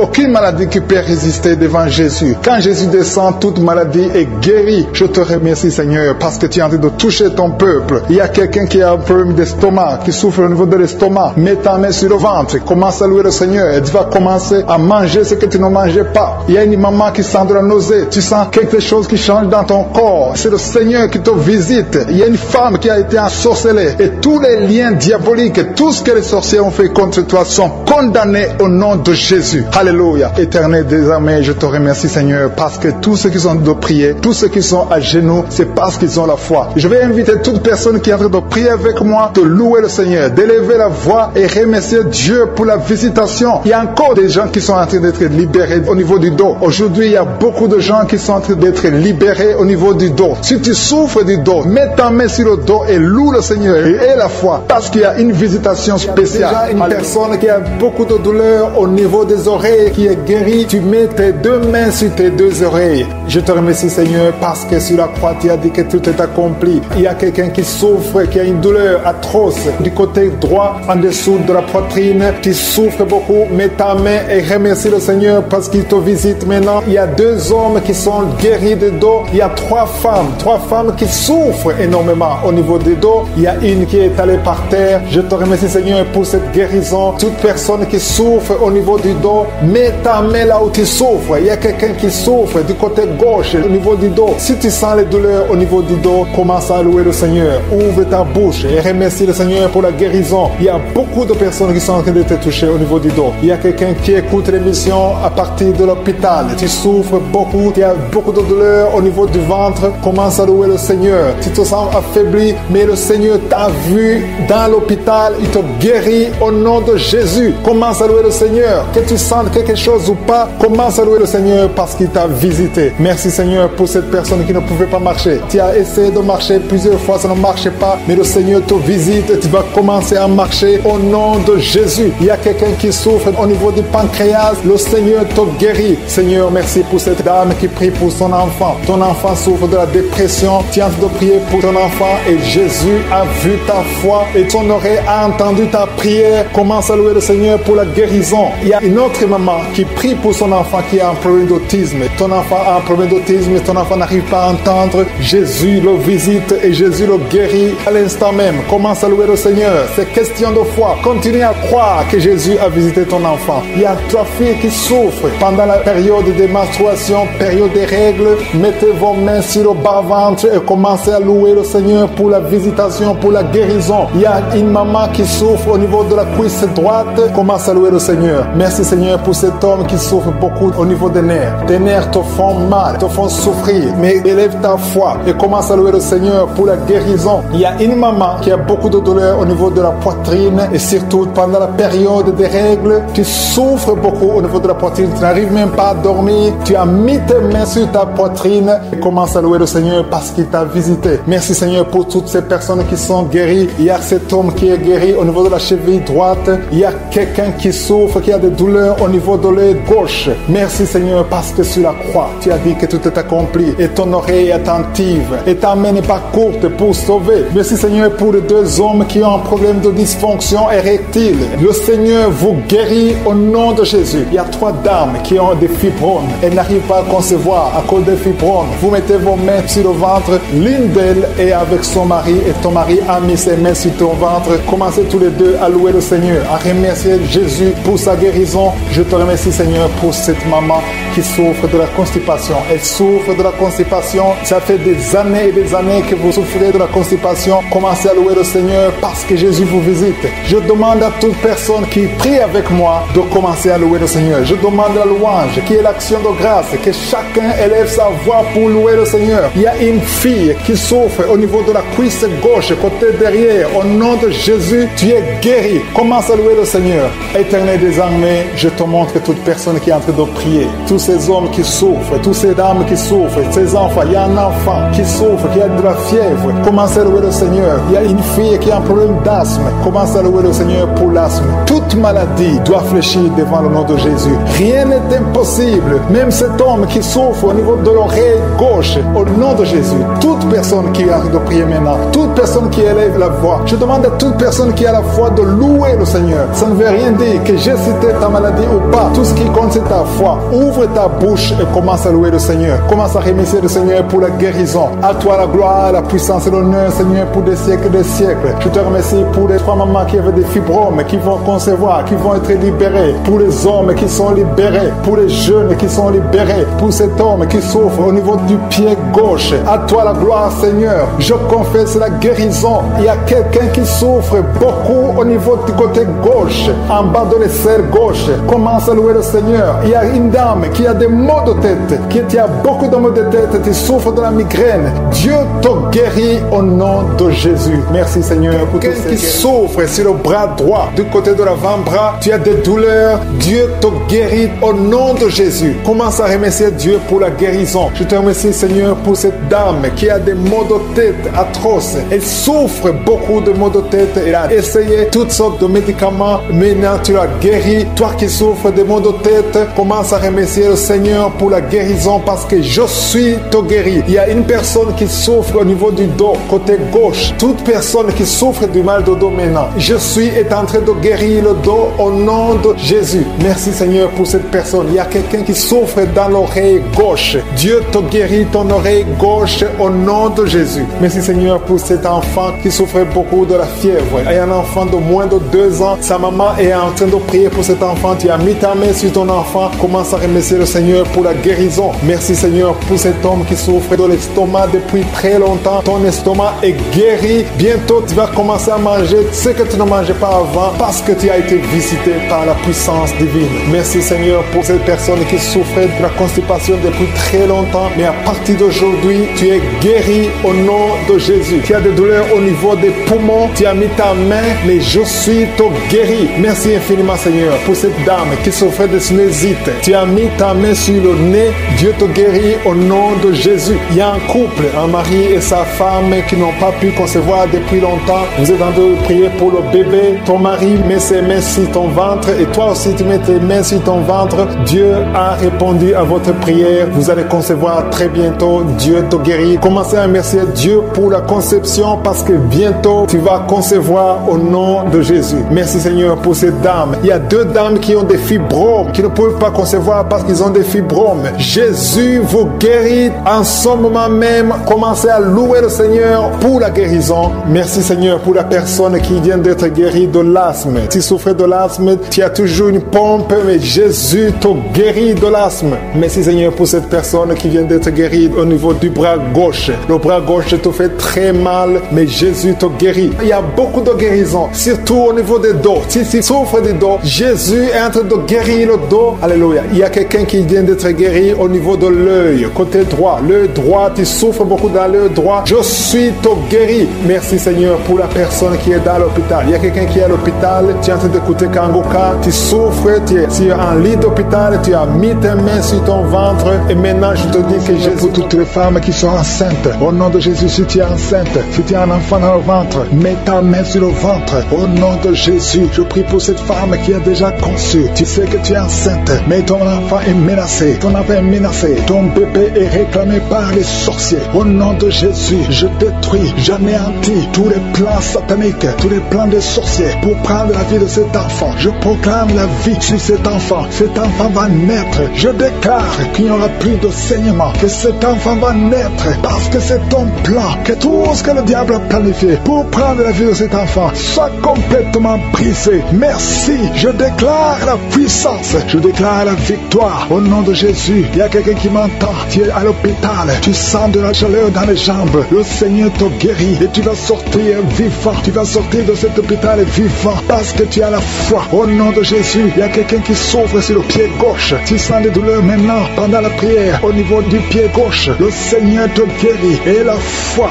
aucune maladie qui peut résister devant Jésus. Quand Jésus descend, toute maladie est guérie. Je te remercie, Seigneur, parce que tu es en train de toucher ton peuple. Il y a quelqu'un qui a un problème d'estomac, qui souffre au niveau de l'estomac. Mets ta main sur le ventre. Commence à louer le Seigneur. Et tu vas commencer à manger ce que tu ne mangeais pas. Il y a une maman qui sent de la nausée. Tu sens quelque chose qui change dans ton corps. C'est le Seigneur qui te visite. Il y a une femme qui a été ensorcelée. Et tous les liens diaboliques, tout ce que les sorciers ont fait contre toi sont condamnés au nom de Jésus. Alléluia. Éternel des armées, je te remercie, Seigneur, parce que tous ceux qui sont de prier, tous ceux qui sont à genoux, c'est parce qu'ils ont la foi. Je vais inviter toute personne qui est en train de prier avec moi de louer le Seigneur, d'élever la voix et remercier Dieu pour la visitation. Il y a encore des gens qui sont en train d'être libérés au niveau du dos. Aujourd'hui, il y a beaucoup de gens qui sont en train d'être libérés au niveau du dos. Si tu souffres du dos, mets ta main sur le dos et loue le Seigneur et aie la foi, parce qu'il y a une visitation spéciale. Il y a déjà une personne qui a beaucoup de douleur au niveau des oreilles qui est guérie. Tu mets tes 2 mains sur tes 2 deux oreilles. Je te remercie, Seigneur, parce que sur la croix, tu as dit que tout est accompli. Il y a quelqu'un qui souffre, qui a une douleur atroce du côté droit, en dessous de la poitrine, qui souffre beaucoup. Mets ta main et remercie le Seigneur parce qu'il te visite maintenant. Il y a deux hommes qui sont guéris de dos. Il y a trois femmes qui souffrent énormément au niveau du dos. Il y a une qui est allée par terre. Je te remercie, Seigneur, pour cette guérison. Toute personne qui souffre au niveau du dos, mets ta main là où tu souffres. Il y a quelqu'un qui souffre du côté gauche, au niveau du dos. Si tu sens les douleurs au niveau du dos, commence à louer le Seigneur. Ouvre ta bouche et remercie le Seigneur pour la guérison. Il y a beaucoup de personnes qui sont en train de te toucher au niveau du dos. Il y a quelqu'un qui écoute l'émission à partir de l'hôpital. Tu souffres beaucoup, tu as beaucoup de douleurs au niveau du ventre. Commence à louer le Seigneur. Tu te sens affaibli, mais le Seigneur t'a vu dans l'hôpital. Il te guérit au nom de Jésus. Commence à louer le Seigneur. Que tu sentes quelque chose ou pas, commence à louer le Seigneur parce qu'il t'a visité. Merci, Seigneur, pour cette personne qui ne pouvait pas marcher. Tu as essayé de marcher plusieurs fois, ça ne marchait pas, mais le Seigneur te visite et tu vas commencer à marcher au nom de Jésus. Il y a quelqu'un qui souffre au niveau du pancréas, le Seigneur te guérit. Seigneur, merci pour cette dame qui prie pour son enfant. Ton enfant souffre de la dépression, tu es en train de prier pour ton enfant et Jésus a vu ta foi et ton oreille a entendu ta prière. Commence à louer le Seigneur pour la guérison. Il y a une autre maman qui prie pour son enfant qui a un problème d'autisme. Ton enfant a un problème d'autisme, ton enfant n'arrive pas à entendre. Jésus le visite et Jésus le guérit à l'instant même. Commence à louer le Seigneur. C'est question de foi. Continue à croire que Jésus a visité ton enfant. Il y a trois filles qui souffrent pendant la période de menstruation, période des règles. Mettez vos mains sur le bas-ventre et commencez à louer le Seigneur pour la visitation, pour la guérison. Il y a une maman qui souffre au niveau de la cuisse droite. Commence à louer le Seigneur. Merci, Seigneur, pour cet homme qui souffre beaucoup au niveau des nerfs. Tes nerfs te font mal, te font souffrir. Mais élève ta foi et commence à louer le Seigneur pour la guérison. Il y a une maman qui a beaucoup de douleur au niveau de la poitrine et surtout pendant la période des règles, tu souffres beaucoup au niveau de la poitrine. Tu n'arrives même pas à dormir. Tu as mis tes mains sur ta poitrine et commence à louer le Seigneur parce qu'il t'a visité. Merci, Seigneur, pour toutes ces personnes qui sont guéries. Il y a cet homme qui est guéri au niveau de la cheville droite. Il y a quelqu'un qui souffre, qui a des douleurs au niveau de l'œil gauche. Merci, Seigneur, parce que sur la croix, tu as dit que tout est accompli et ton oreille est attentive et ta main n'est pas courte pour sauver. Merci, Seigneur, pour les deux hommes qui ont un problème de dysfonction érectile. Le Seigneur vous guérit au nom de Jésus. Il y a trois dames qui ont des fibromes. Elles n'arrivent pas à concevoir à cause des fibromes. Vous mettez vos mains sur le ventre. L'une d'elles est avec son mari et ton mari a mis ses mains sur ton ventre. Commencez tous les deux à louer le Seigneur, à remercier Jésus pour sa guérison. Je te remercie, Seigneur, pour cette maman qui souffre de la constipation. Elle souffre de la constipation. Ça fait des années et des années que vous souffrez de la constipation. Commencez à louer le Seigneur parce que Jésus vous visite. Je demande à toute personne qui prie avec moi de commencer à louer le Seigneur. Je demande la louange, qui est l'action de grâce, que chacun élève sa voix pour louer le Seigneur. Il y a une fille qui souffre au niveau de la cuisse gauche, côté derrière. Au nom de Jésus, tu es guéri. Commence à louer le Seigneur. Éternel des armées, je te montre toute personne qui est en train de prier. Tous ces hommes qui souffrent, toutes ces dames qui souffrent, ces enfants. Il y a un enfant qui souffre, qui a de la fièvre. Commence à louer le Seigneur. Il y a une fille qui a un problème d'asthme. Commence à louer le Seigneur pour l'asthme. Toute maladie doit fléchir devant le nom de Jésus. Rien n'est impossible. Même cet homme qui souffre au niveau de l'oreille gauche, au nom de Jésus. Toute personne qui a envie de prier maintenant, toute personne qui élève la voix, je demande à toute personne qui a la foi de louer le Seigneur. Ça ne veut rien dire que j'ai cité ta maladie ou pas. Tout ce qui compte, c'est ta foi. Ouvre ta bouche et commence à louer le Seigneur. Commence à remercier le Seigneur pour la guérison. À toi la gloire, la puissance et l'honneur, Seigneur, pour des siècles et des siècles. Je te remercie pour les trois mamans qui avaient des fibromes, qui vont concevoir, qui vont être libérés. Pour les hommes qui sont libérés. Pour les jeunes qui sont libérés. Pour cet homme qui souffre au niveau du pied gauche. À toi la gloire, Seigneur. Je confesse la guérison. Il y a quelqu'un qui souffre beaucoup au niveau du côté gauche, en bas de l'aisselle gauche. Commence à louer le Seigneur. Il y a une dame qui a des maux de tête, qui a beaucoup de maux de tête, qui souffre de la migraine. Dieu te guérit au nom de Jésus. Merci, Seigneur. Pour quelqu'un qui souffre sur le bras droit, du côté de l'avant-bras, tu as des douleurs. Dieu te guérit au nom de Jésus. Commence à remercier Dieu pour la guérison. Je te remercie, Seigneur, pour cette dame qui a des maux de tête atroces. Elle souffre beaucoup de maux de tête. Elle a essayé toutes sortes de médicaments. Maintenant, tu l'as guéri. Toi qui souffres de maux de tête, commence à remercier le Seigneur maintenant pour la guérison parce que je suis te guéri. Il y a une personne qui souffre au niveau du dos, côté gauche. Toute personne qui souffre du mal de dos maintenant, je est en train de guérir le dos au nom de Jésus. Merci Seigneur pour cette personne. Il y a quelqu'un qui souffre dans l'oreille gauche. Dieu te guérit ton oreille gauche au nom de Jésus. Merci Seigneur pour cet enfant qui souffre beaucoup de la fièvre. Il y a un enfant de moins de 2 ans. Sa maman est en train de prier pour cet enfant. Tu as mis ta main sur ton enfant. Commence à remercier le Seigneur pour la guérison. Merci Seigneur pour cet homme qui souffre de l'estomac depuis très longtemps. Ton estomac est guéri. Bientôt tu vas commencer à manger ce que tu ne mangeais pas avant parce que tu as été visité par la puissance divine. Merci Seigneur pour cette personne qui souffrait de la constipation depuis très longtemps, mais à partir d'aujourd'hui, tu es guéri au nom de Jésus. Tu as des douleurs au niveau des poumons, tu as mis ta main, mais je suis te guéri. Merci infiniment Seigneur pour cette dame qui souffrait de sinusite. Tu as mis ta main sur le nez, Dieu te guérit au nom de Jésus. Il y a un couple, un mari et sa femme qui n'ont pas pu concevoir depuis longtemps. Vous êtes en train de prier pour le bébé. Ton mari met ses mains sur ton ventre et toi aussi tu mets tes mains sur ton ventre. Dieu a répondu à votre prière. Vous allez concevoir très bientôt. Dieu te guérit. Commencez à remercier Dieu pour la conception parce que bientôt tu vas concevoir au nom de Jésus. Merci Seigneur pour ces dames. Il y a 2 dames qui ont des fibromes, qui ne peuvent pas concevoir parce qu'ils ont des fibromes. Jésus vous guérit en ce moment même. Commencez à louer le Seigneur pour la guérison. Merci Seigneur pour la personne qui vient d'être guérie de l'asthme. Tu souffres de l'asthme, tu as toujours une pompe, mais Jésus te guérit de l'asthme. Merci Seigneur pour cette personne qui vient d'être guérie au niveau du bras gauche. Le bras gauche te fait très mal, mais Jésus te guérit. Il y a beaucoup de guérisons, surtout au niveau des dos. Si tu souffres du dos, Jésus est en train de guérir le dos. Alléluia. Il y a quelqu'un qui vient d'être guéri au niveau de l'œil, côté droit. L'œil droit, tu souffres beaucoup dans l'œil droit. Je suis te guéri. Merci Seigneur pour la personne qui est dans l'hôpital. Il y a quelqu'un qui est à l'hôpital, tu es en train d'écouter Kangoka, tu souffres, tu es en lit d'hôpital, tu as mis tes mains sur ton ventre et maintenant je te dis que Jésus, pour toutes les femmes qui sont enceintes, au nom de Jésus, si tu es enceinte, si tu as un enfant dans le ventre, mets ta main sur le ventre, au nom de Jésus. Je prie pour cette femme qui a déjà conçu. Tu sais que tu es enceinte, mais ton enfant est menacé, ton enfant est menacé, ton bébé est réclamé par les sorciers. Au nom de Jésus, je détruis, j'anéantis tous les plans sataniques, tous les plans des sorciers pour prendre la vie de cet enfant. Je proclame la vie sur cet enfant. Cet enfant va naître. Je déclare qu'il n'y aura plus de saignement, que cet enfant va naître parce que c'est ton plan, que tout ce que le diable a planifié pour prendre la vie de cet enfant soit complètement brisé. Merci. Je déclare la puissance. Je déclare la victoire au nom de Jésus. Il y a quelqu'un qui m'entend. Tu es à l'hôpital. Tu sens de la chaleur dans les jambes. Le Seigneur te guérit et tu vas sortir vivant. Tu vas sortir de cet hôpital vivant parce que tu as la foi. Au nom de Jésus, il y a quelqu'un qui souffre sur le pied gauche. Tu sens des douleurs maintenant pendant la prière au niveau du pied gauche. Le Seigneur te guérit. Et la foi,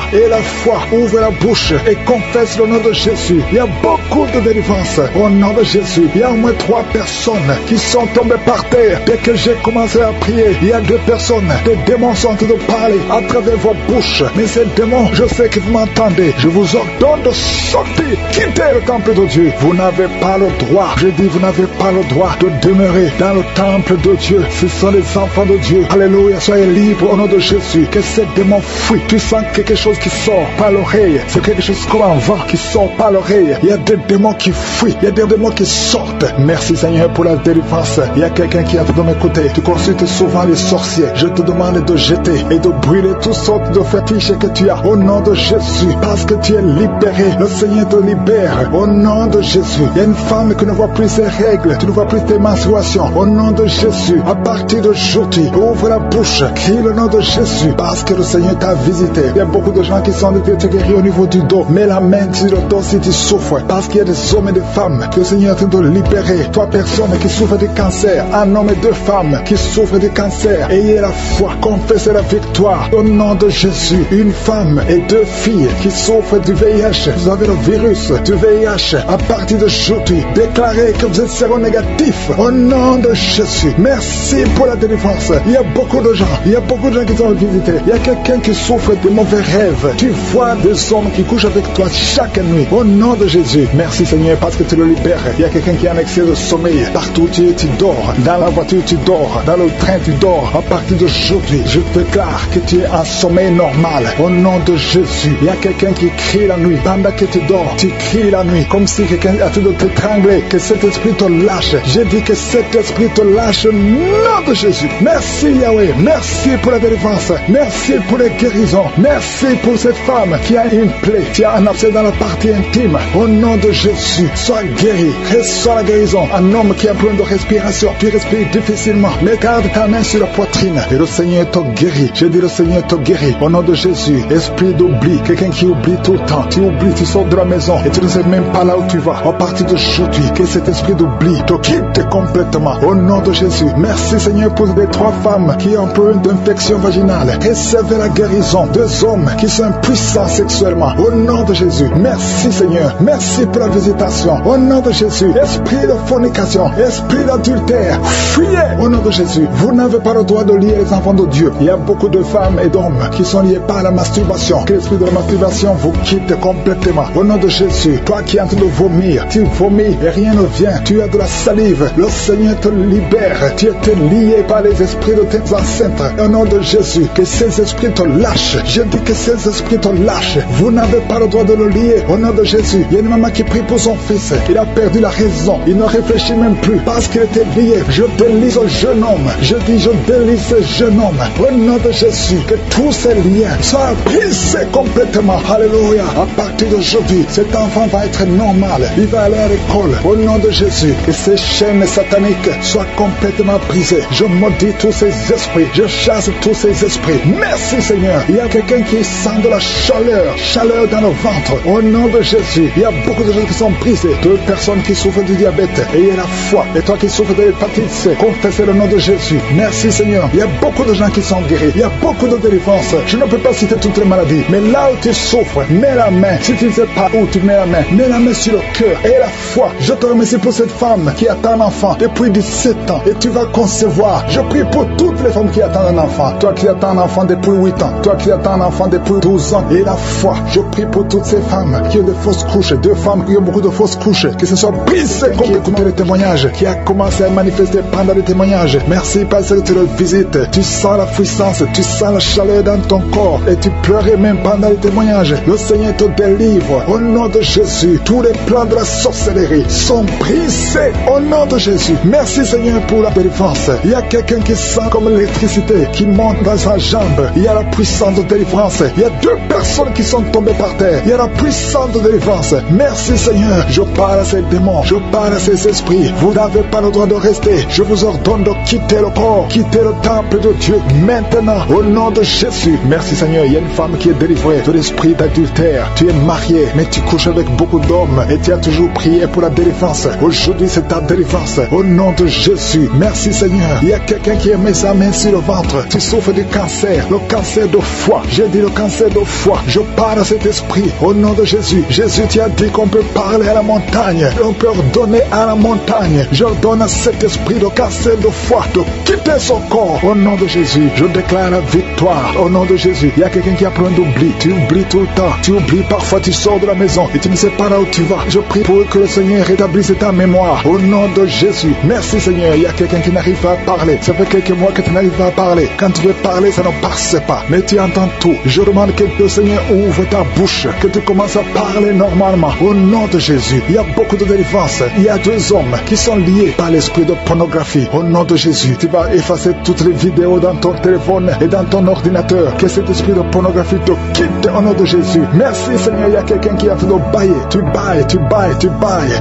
ouvre la bouche et confesse le nom de Jésus. Il y a beaucoup de délivrance au nom de Jésus. Il y a au moins 3 personnes qui sont tombées par terre. Dès que j'ai commencé à prier, il y a 2 personnes. Des démons sont en train de parler à travers vos bouches. Mais ces démons, je sais que vous m'entendez. Je vous ordonne de sortir, quitter le temple de Dieu. Vous n'avez pas le droit. Je dis, vous n'avez pas le droit de demeurer dans le temple de Dieu. Ce sont les enfants de Dieu. Alléluia. Soyez libres au nom de Jésus. Que ces démons fuient. Tu sens quelque chose qui sort par l'oreille. C'est quelque chose comme un vent qui sort par l'oreille. Il y a des démons qui fuient. Il y a des démons qui sortent. Merci Seigneur pour la délivrance. Il y a quelqu'un qui a de m'écouter. Tu consultes souvent les sorciers. Je te demande de jeter et de brûler toutes sortes de fétiches que tu as au nom de Jésus. Parce que tu es libéré. Le Seigneur te libère au nom de Jésus. Il y a une femme qui ne voit plus ses règles. Tu ne vois plus tes menstruations. Au nom de Jésus. À partir d'aujourd'hui, ouvre la bouche. Crie le nom de Jésus. Parce que le Seigneur t'a visité. Il y a beaucoup de gens qui sont guéris au niveau du dos. Mets la main sur le dos si tu souffres. Parce qu'il y a des hommes et des femmes que le Seigneur est en train de libérer. 3 personnes qui souffrent de cancer. Un homme et 2 femmes qui souffrent de cancer. Ayez la foi. Confessez la victoire. Au nom de Jésus. Une femme et 2 filles qui souffrent du VIH. Vous avez le virus du VIH. À partir d'aujourd'hui, déclarez que vous êtes séronégatif. Au nom de Jésus. Merci pour la délivrance. Il y a beaucoup de gens. Il y a beaucoup de gens qui sont visités. Il y a quelqu'un qui souffre de mauvais rêves. Tu vois des hommes qui couchent avec toi chaque nuit. Au nom de Jésus. Merci Seigneur parce que tu le libères. Il y a quelqu'un qui a un excès de sommeil. Partout tu dors. Dans la voiture tu dors. Dans le train, tu dors. À partir d'aujourd'hui, je déclare que tu es en sommeil normal. Au nom de Jésus, il y a quelqu'un qui crie la nuit. Pendant que tu dors, tu cries la nuit, comme si quelqu'un a tout de t'étrangler. Que cet esprit te lâche. J'ai dit que cet esprit te lâche au nom de Jésus. Merci Yahweh. Merci pour la délivrance. Merci pour les guérisons. Merci pour cette femme qui a une plaie, qui a un abcès dans la partie intime. Au nom de Jésus, sois guéri. Reçois la guérison. Un homme qui a un problème de respiration, tu respires difficilement. Mais garde ta main sur la poitrine et le Seigneur te guérit. J'ai dit le Seigneur te guérit. Au nom de Jésus, esprit d'oubli, quelqu'un qui oublie tout le temps. Tu oublies, tu sors de la maison et tu ne sais même pas là où tu vas. À partir d'aujourd'hui, que cet esprit d'oubli te quitte complètement. Au nom de Jésus, merci Seigneur pour les 3 femmes qui ont un problème d'infection vaginale. Recevez la guérison. 2 hommes qui sont puissants sexuellement. Au nom de Jésus, merci Seigneur. Merci pour la visitation. Au nom de Jésus, esprit de fornication, esprit d'adultère, fuyez au nom de Jésus. Vous n'avez pas le droit de lier les enfants de Dieu. Il y a beaucoup de femmes et d'hommes qui sont liés par la masturbation. Que l'esprit de la masturbation vous quitte complètement. Au nom de Jésus, toi qui es en train de vomir, tu vomis et rien ne vient. Tu as de la salive. Le Seigneur te libère. Tu étais lié par les esprits de tes ancêtres. Au nom de Jésus, que ces esprits te lâchent. Je dis que ces esprits te lâchent. Vous n'avez pas le droit de le lier. Au nom de Jésus, il y a une maman qui prie pour son fils. Il a perdu la raison. Il ne réfléchit même plus parce qu'il était lié. Je délise ce jeune homme. Je dis, je délise ce jeune homme. Au nom de Jésus, que tous ces liens soient brisés complètement. Alléluia. À partir d'aujourd'hui, cet enfant va être normal. Il va aller à l'école. Au nom de Jésus, que ces chaînes sataniques soient complètement brisées. Je maudis tous ces esprits. Je chasse tous ces esprits. Merci Seigneur. Il y a quelqu'un qui sent de la chaleur dans le ventre. Au nom de Jésus, il y a beaucoup de gens qui sont brisés. 2 personnes qui souffrent du diabète. Ayez la foi. Et toi qui souffres de l'hépatite C, confessez le nom de Jésus. Merci Seigneur. Il y a beaucoup de gens qui sont guéris. Il y a beaucoup de délivrance. Je ne peux pas citer toutes les maladies. Mais là où tu souffres, mets la main. Si tu ne sais pas où tu mets la main sur le cœur. Et la foi. Je te remercie pour cette femme qui attend un enfant depuis 17 ans. Et tu vas concevoir. Je prie pour toutes les femmes qui attendent un enfant. Toi qui attends un enfant depuis 8 ans. Toi qui attends un enfant depuis 12 ans. Et la foi. Je prie pour toutes ces femmes qui ont des fausses couches. 2 femmes qui ont beaucoup de fausses couches. Que ce soit brisé comme écouter les témoignages. Qui a commencé à manifester pendant les témoignages. Merci parce que tu le visites. Tu sens la puissance. Tu sens la chaleur dans ton corps. Et tu pleurais même pendant les témoignages. Le Seigneur te délivre. Au nom de Jésus. Tous les plans de la sorcellerie sont brisés. Au nom de Jésus. Merci Seigneur pour la délivrance. Il y a quelqu'un qui sent comme l'électricité qui monte dans sa jambe. Il y a la puissance de délivrance. Il y a 2 personnes qui sont tombées par terre. Il y a la puissance de délivrance. Merci Seigneur. Je parle à ces démons. Je parle à ces esprits. Vous n'avez pas le droit de rester. Je vous ordonne de quitter le corps. Quitter le temple de Dieu. Maintenant. Au nom de Jésus. Merci Seigneur. Il y a une femme qui est délivrée de l'esprit d'adultère. Tu es marié, mais tu couches avec beaucoup d'hommes. Et tu as toujours prié pour la délivrance. Aujourd'hui, c'est ta délivrance. Au nom de Jésus. Merci Seigneur. Il y a quelqu'un qui a mis sa main sur le ventre. Tu souffres du cancer. Le cancer de foie. J'ai dit le cancer de foie. Je parle à cet esprit. Au nom de Jésus. Jésus, tu as dit qu'on peut parler à la montagne. On peut ordonner à la montagne. J'ordonne à cet esprit de cancer de foie de quitter son corps. Au nom de Jésus. Je déclare la victoire. Au nom de Jésus. Il y a quelqu'un qui a plein d'oubli. Tu oublies tout le temps. Tu oublies parfois. Tu sors de la maison et tu ne sais pas là où tu vas. Je prie pour que le Seigneur rétablisse ta mémoire. Au nom de Jésus. Merci Seigneur. Il y a quelqu'un qui n'arrive pas à parler. Ça fait quelques mois que tu n'arrives pas à parler. Quand tu veux parler, ça ne passe pas. Mais tu entends tout. Je demande que le Seigneur ouvre ta bouche. Que tu commences à parler normalement. Au nom de Jésus. Il y a beaucoup de délivrance. Il y a 2 hommes qui sont liés par l'esprit de pornographie. Au nom de Jésus. Tu vas effacer toutes les vidéos dans ton téléphone et dans ton ordinateur. Que cet esprit de pornographie te quitte au nom de Jésus. Merci Seigneur. Il y a quelqu'un qui est en train de bailler. Tu bailles.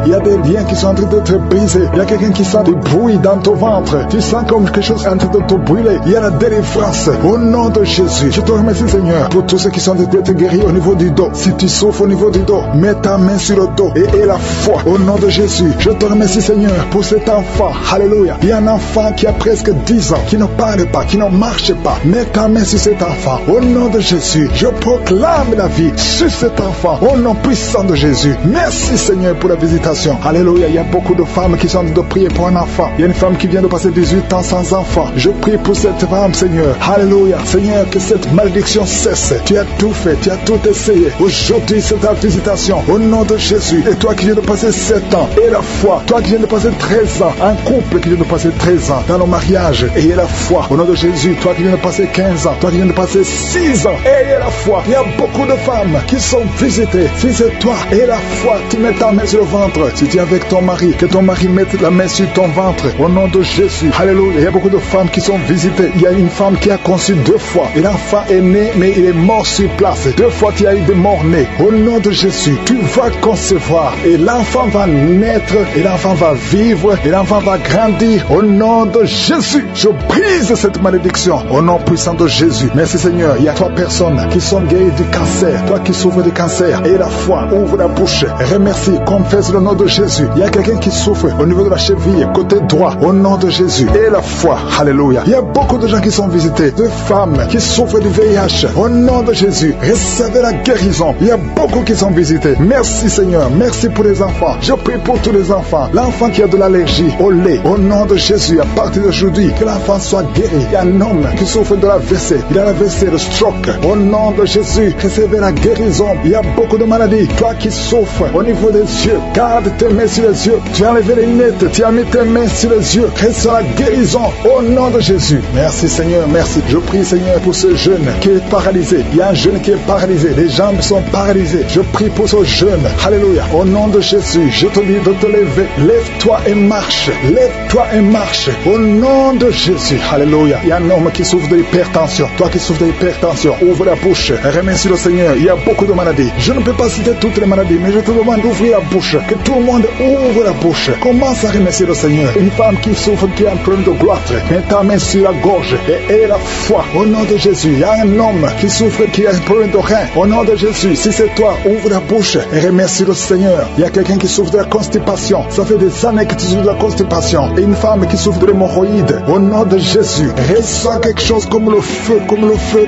Il y a des liens qui sont en train d'être brisés. Il y a quelqu'un qui sent du bruit dans ton ventre. Tu sens comme quelque chose est en train de te brûler. Il y a la délivrance. Au nom de Jésus. Je te remercie Seigneur pour tous ceux qui sont d'être guéris au niveau du dos. Si tu souffres au niveau du dos, mets ta main sur le dos et la foi. Au nom de Jésus. Je te remercie Seigneur pour cet enfant. Alléluia. Il y a un enfant qui a presque 10 ans, qui ne parle pas, qui ne marche pas. Mets ta main sur cet enfant. Au nom de Jésus. Je proclame la vie sur cet enfant. Au nom puissant de Jésus. Merci Seigneur pour la visitation. Alléluia. Il y a beaucoup de femmes qui sont en train de prier pour un enfant. Il y a une femme qui vient de passer 18 ans sans enfant. Je prie pour cette femme Seigneur. Alléluia. Seigneur, que cette malédiction cesse. Tu as tout fait. Tu as tout essayé. Aujourd'hui c'est ta visitation. Au nom de Jésus. Et toi qui viens de passer 7 ans. Et la foi. Toi qui viens de passer 13 ans. Un couple qui vient de passer 13 ans dans le mariage, ayez la foi. Au nom de Jésus, toi qui viens de passer 15 ans, toi qui viens de passer 6 ans, ayez la foi. Il y a beaucoup de femmes qui sont visitées. Si c'est toi, ayez la foi, tu mets ta main sur le ventre. Si tu es avec ton mari, que ton mari mette la main sur ton ventre. Au nom de Jésus, alléluia. Il y a beaucoup de femmes qui sont visitées. Il y a une femme qui a conçu 2 fois. Et l'enfant est né, mais il est mort sur place. 2 fois, tu as eu des morts-nés. Au nom de Jésus, tu vas concevoir. Et l'enfant va naître, et l'enfant va vivre, et l'enfant va grandir. Au nom de Jésus, je brise cette malédiction. Au nom puissant de Jésus. Merci Seigneur. Il y a 3 personnes qui sont guéries du cancer. Toi qui souffres du cancer, et la foi, ouvre la bouche. Remercie, confesse le nom de Jésus. Il y a quelqu'un qui souffre au niveau de la cheville, côté droit. Au nom de Jésus. Et la foi. Alléluia. Il y a beaucoup de gens qui sont visités. De femmes qui souffrent du VIH. Au nom de Jésus. Recevez la guérison. Il y a beaucoup qui sont visités. Merci Seigneur. Merci pour les enfants. Je prie pour tous les enfants. L'enfant qui a de l'allergie au lait. Au nom de Jésus. À partir d'aujourd'hui, que l'enfant soit guéri. Il y a un homme qui souffre de l'AVC. Il a l'AVC, le stroke. Au nom de Jésus. Recevez la guérison. Il y a beaucoup de maladies. Toi qui souffres au niveau des yeux. Garde tes mains sur les yeux. Tu as enlevé les lunettes. Tu as mis tes mains sur les yeux. Reçois la guérison. Au nom de Jésus. Merci Seigneur. Merci. Je prie Seigneur pour ce jeune qui est paralysé. Il y a un jeune qui est paralysé. Les jambes sont paralysées. Je prie pour ce jeune. Alléluia. Au nom de Jésus, je te dis de te lever. Lève-toi et marche. Lève-toi et marche. Au nom de Jésus. Alléluia. Il y a un homme qui souffre de l'hypertension. Toi qui souffres de l'hypertension, ouvre la bouche. Remercie le Seigneur. Il y a beaucoup de maladies. Je ne peux pas citer toutes les maladies, mais je te demande d'ouvrir la bouche. Que tout le monde ouvre la bouche. Commence à remercier le Seigneur. Une femme qui souffre, qui a un problème de gloître, mets ta main sur la gorge et aie la foi. Au nom de Jésus. Il y a un homme qui souffre, qui a un problème de rein. Au nom de Jésus. Si c'est toi, ouvre la bouche et remercie le Seigneur. Il y a quelqu'un qui souffre de la constipation. Ça fait des années que tu souffres de la constipation. Et une femme qui souffre de l'hémorroïde. Au nom de Jésus. Ressens quelque chose comme le feu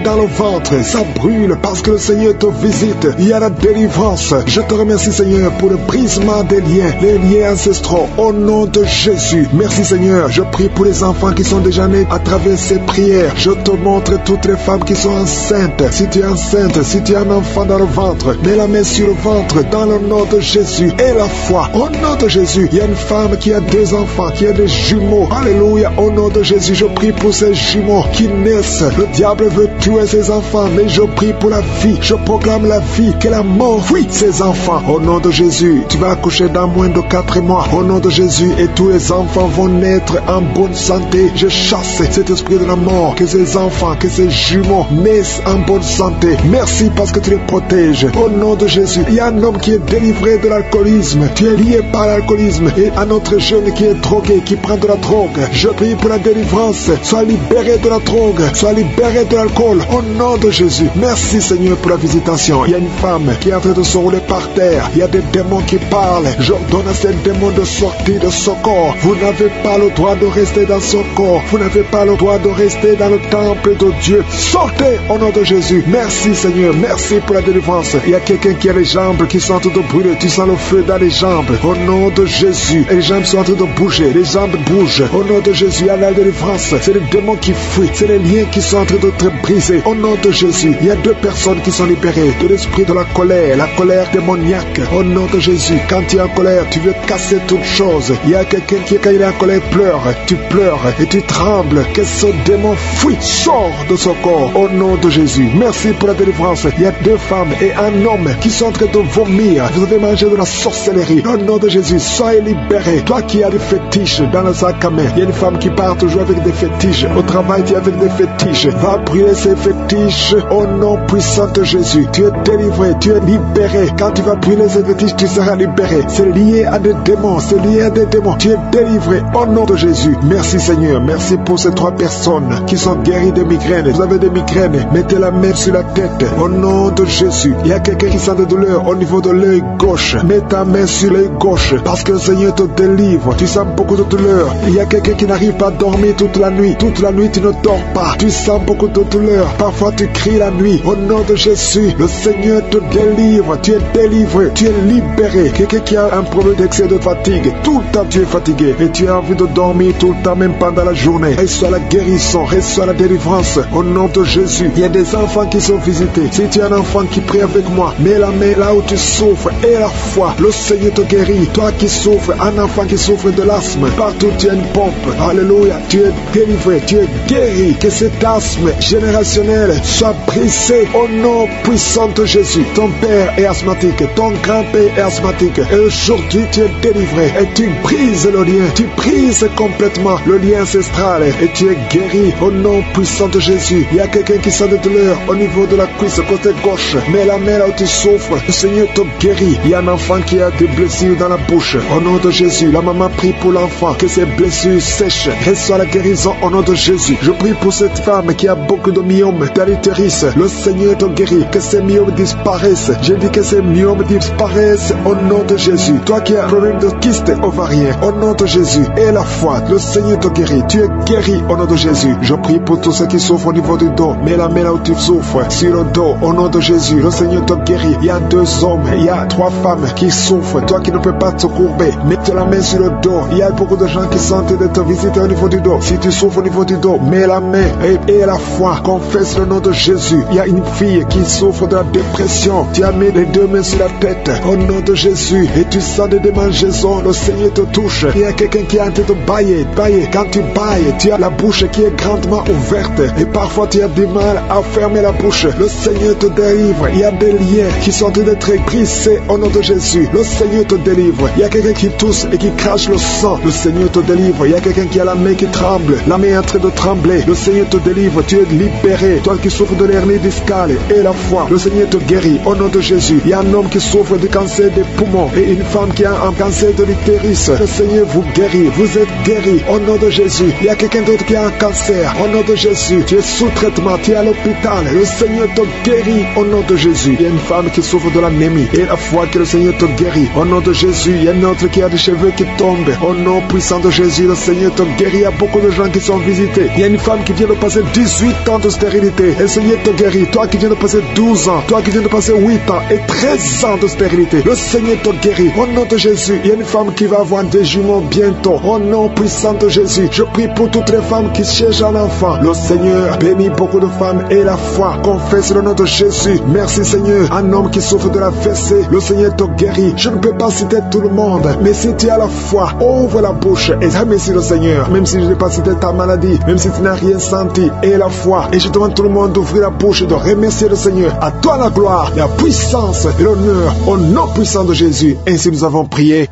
dans le ventre. Ça brûle parce que le Seigneur te visite. Il y a la délivrance. Je te remercie Seigneur pour le brisement des liens, les liens ancestraux. Au nom de Jésus. Merci Seigneur. Je prie pour les enfants qui sont déjà nés à travers ces prières. Je te montre toutes les femmes qui sont enceintes. Si tu es enceinte, si tu as un enfant dans le ventre, mets la main sur le ventre dans le nom de Jésus. Et la foi. Au nom de Jésus. Il y a une femme qui a 2 enfants, qui a des jumeaux. Alléluia. Au nom de Jésus. Je prie pour ces jumeaux qui naissent. Le diable veut tuer ses enfants, mais je prie pour la vie. Je proclame la vie, que la mort fuit ses enfants. Au nom de Jésus, tu vas accoucher dans moins de 4 mois. Au nom de Jésus, et tous les enfants vont naître en bonne santé. Je chasse cet esprit de la mort, que ces enfants, que ces jumeaux naissent en bonne santé. Merci parce que tu les protèges. Au nom de Jésus, il y a un homme qui est délivré de l'alcoolisme. Tu es lié par l'alcoolisme. Et un autre jeune qui est drogué, qui prend de la drogue. Je prie pour la délivrance. Sois libéré de la drogue. Sois libéré de l'alcool. Au nom de Jésus. Merci Seigneur pour la visitation. Il y a une femme qui est en train de se rouler par terre. Il y a des démons qui parlent. J'ordonne à ces démons de sortir de son corps. Vous n'avez pas le droit de rester dans son corps. Vous n'avez pas le droit de rester dans le temple de Dieu. Sortez au nom de Jésus. Merci Seigneur. Merci pour la délivrance. Il y a quelqu'un qui a les jambes qui sont en train de brûler. Tu sens le feu dans les jambes. Au nom de Jésus. Et les jambes sont en train de bouger. Les jambes bougent. Au nom de Jésus. Il y a la délivrance. C'est les démons qui fuient. C'est les liens qui sont en train de te briser. Au nom de Jésus. Il y a 2 personnes qui sont libérées de l'esprit de la colère démoniaque. Au nom de Jésus. Quand tu es en colère, tu veux casser toute chose. Il y a quelqu'un qui, quand il est en colère, pleure. Tu pleures et tu trembles. Que ce démon fuit, sort de son corps. Au nom de Jésus. Merci pour la délivrance. Il y a 2 femmes et un homme qui sont en train de vomir. Vous avez mangé de la sorcellerie. Au nom de Jésus, soyez libérés. Toi qui as des fétiches dans le sac à main. Il y a une femme qui part toujours avec des fétiches. Au travail, tu es avec des fétiches. Va brûler ces fétiches. Au nom puissant de Jésus. Tu es délivré. Tu es libéré. Quand tu vas brûler ces fétiches, tu seras libéré. C'est lié à des démons. C'est lié à des démons. Tu es délivré. Au nom de Jésus. Merci Seigneur. Merci pour ces 3 personnes qui sont guéries de migraines. Vous avez des migraines. Mettez la main sur la tête. Au nom de Jésus. Il y a quelqu'un qui sent de douleur au niveau de l'œil gauche. Mets ta main sur l'œil gauche. Parce que le Seigneur te délivre. Tu sens beaucoup de douleur. Il y a quelqu'un qui n'arrive pas à dormir toute la nuit. Toute la nuit, tu ne dors pas. Tu sens beaucoup de douleur. Parfois, tu cries la nuit. Au nom de Jésus, le Seigneur te délivre. Tu es délivré. Tu es libéré. Quelqu'un qui a un problème d'excès de fatigue. Tout le temps, tu es fatigué. Et tu as envie de dormir tout le temps, même pendant la journée. Reçois la guérison. Reçois la délivrance. Au nom de Jésus. Il y a des enfants qui sont visités. Si tu as un enfant qui prie avec moi, mets la main là où tu souffres. Et la foi. Le Seigneur te guérit. Toi qui souffres, un enfant qui souffre de l'asthme. Partout, tu as une pompe. Alléluia. Tu es délivré, tu es guéri. Que cet asthme générationnel soit brisé au nom puissant de Jésus. Ton père est asthmatique, ton grand-père est asthmatique. Et aujourd'hui, tu es délivré. Et tu brises le lien. Tu brises complètement le lien ancestral. Et tu es guéri au nom puissant de Jésus. Il y a quelqu'un qui sent de douleur au niveau de la cuisse, côté gauche. Mais la main là où tu souffres, le Seigneur te guérit. Il y a un enfant qui a des blessures dans la bouche. Au nom de Jésus, la maman prie pour l'enfant. Que ses blessures sèchent. Reçois la guérison au nom de Jésus. Je prie pour cette femme qui a beaucoup de myomes dans l'utérus. Le Seigneur te guérit. Que ces myomes disparaissent. Je dis que ces myomes disparaissent au nom de Jésus. Toi qui as un problème de kyste ovarien, au nom de Jésus. Et la foi, le Seigneur te guérit. Tu es guéri au nom de Jésus. Je prie pour tous ceux qui souffrent au niveau du dos. Mets la main là où tu souffres, sur le dos, au nom de Jésus. Le Seigneur te guérit. Il y a 2 hommes, il y a 3 femmes qui souffrent. Toi qui ne peux pas te courber, mets la main sur le dos. Il y a beaucoup de gens qui sentent de te visiter au niveau du dos. Si tu souffres au niveau du dos, mets la main et la foi. Confesse le nom de Jésus. Il y a une fille qui souffre de la dépression. Tu as mis les 2 mains sur la tête, au nom de Jésus. Et tu sens des démangeaisons. Le Seigneur te touche. Il y a quelqu'un qui est en train de bailler. Quand tu bailles, tu as la bouche qui est grandement ouverte. Et parfois tu as du mal à fermer la bouche. Le Seigneur te délivre. Il y a des liens qui sont en train d'être brisés au nom de Jésus. Le Seigneur te délivre. Il y a quelqu'un qui tousse et qui crache le sang. Le Seigneur te délivre. Il y a quelqu'un qui a la main qui tremble. La main est en train de trembler. Le Seigneur te délivre. Tu es libéré. Toi qui souffres de l'hernie discale et la foi, le Seigneur te guérit au nom de Jésus. Il y a un homme qui souffre du cancer des poumons et une femme qui a un cancer de l'utérus. Le Seigneur vous guérit. Vous êtes guéris au nom de Jésus. Il y a quelqu'un d'autre qui a un cancer. Au nom de Jésus, tu es sous traitement. Tu es à l'hôpital. Le Seigneur te guérit au nom de Jésus. Il y a une femme qui souffre de l'anémie et la foi que le Seigneur te guérit au nom de Jésus. Il y a une autre qui a des cheveux qui tombent. Au nom puissant de Jésus, le Seigneur te guérit. Il y a beaucoup de gens qui sont visités. Il y a une femme qui vient de passer 18 ans de stérilité. Et le Seigneur te guérit. Toi qui viens de passer 12 ans. Toi qui viens de passer 8 ans et 13 ans de stérilité. Le Seigneur te guérit. Au nom de Jésus, il y a une femme qui va avoir des jumeaux bientôt. Au nom puissant de Jésus, je prie pour toutes les femmes qui cherchent un enfant. Le Seigneur bénit beaucoup de femmes et la foi. Confesse le nom de Jésus. Merci Seigneur. Un homme qui souffre de la fessée, le Seigneur te guérit. Je ne peux pas citer tout le monde, mais si tu as la foi, ouvre la bouche et remercie le Seigneur. Même si je n'ai pas cité ta maladie, même si tu n'as rien senti, et la foi. Et je demande tout le monde d'ouvrir la bouche et de remercier le Seigneur. À toi la gloire, la puissance et l'honneur au nom puissant de Jésus. Ainsi nous avons prié.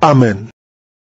Amen.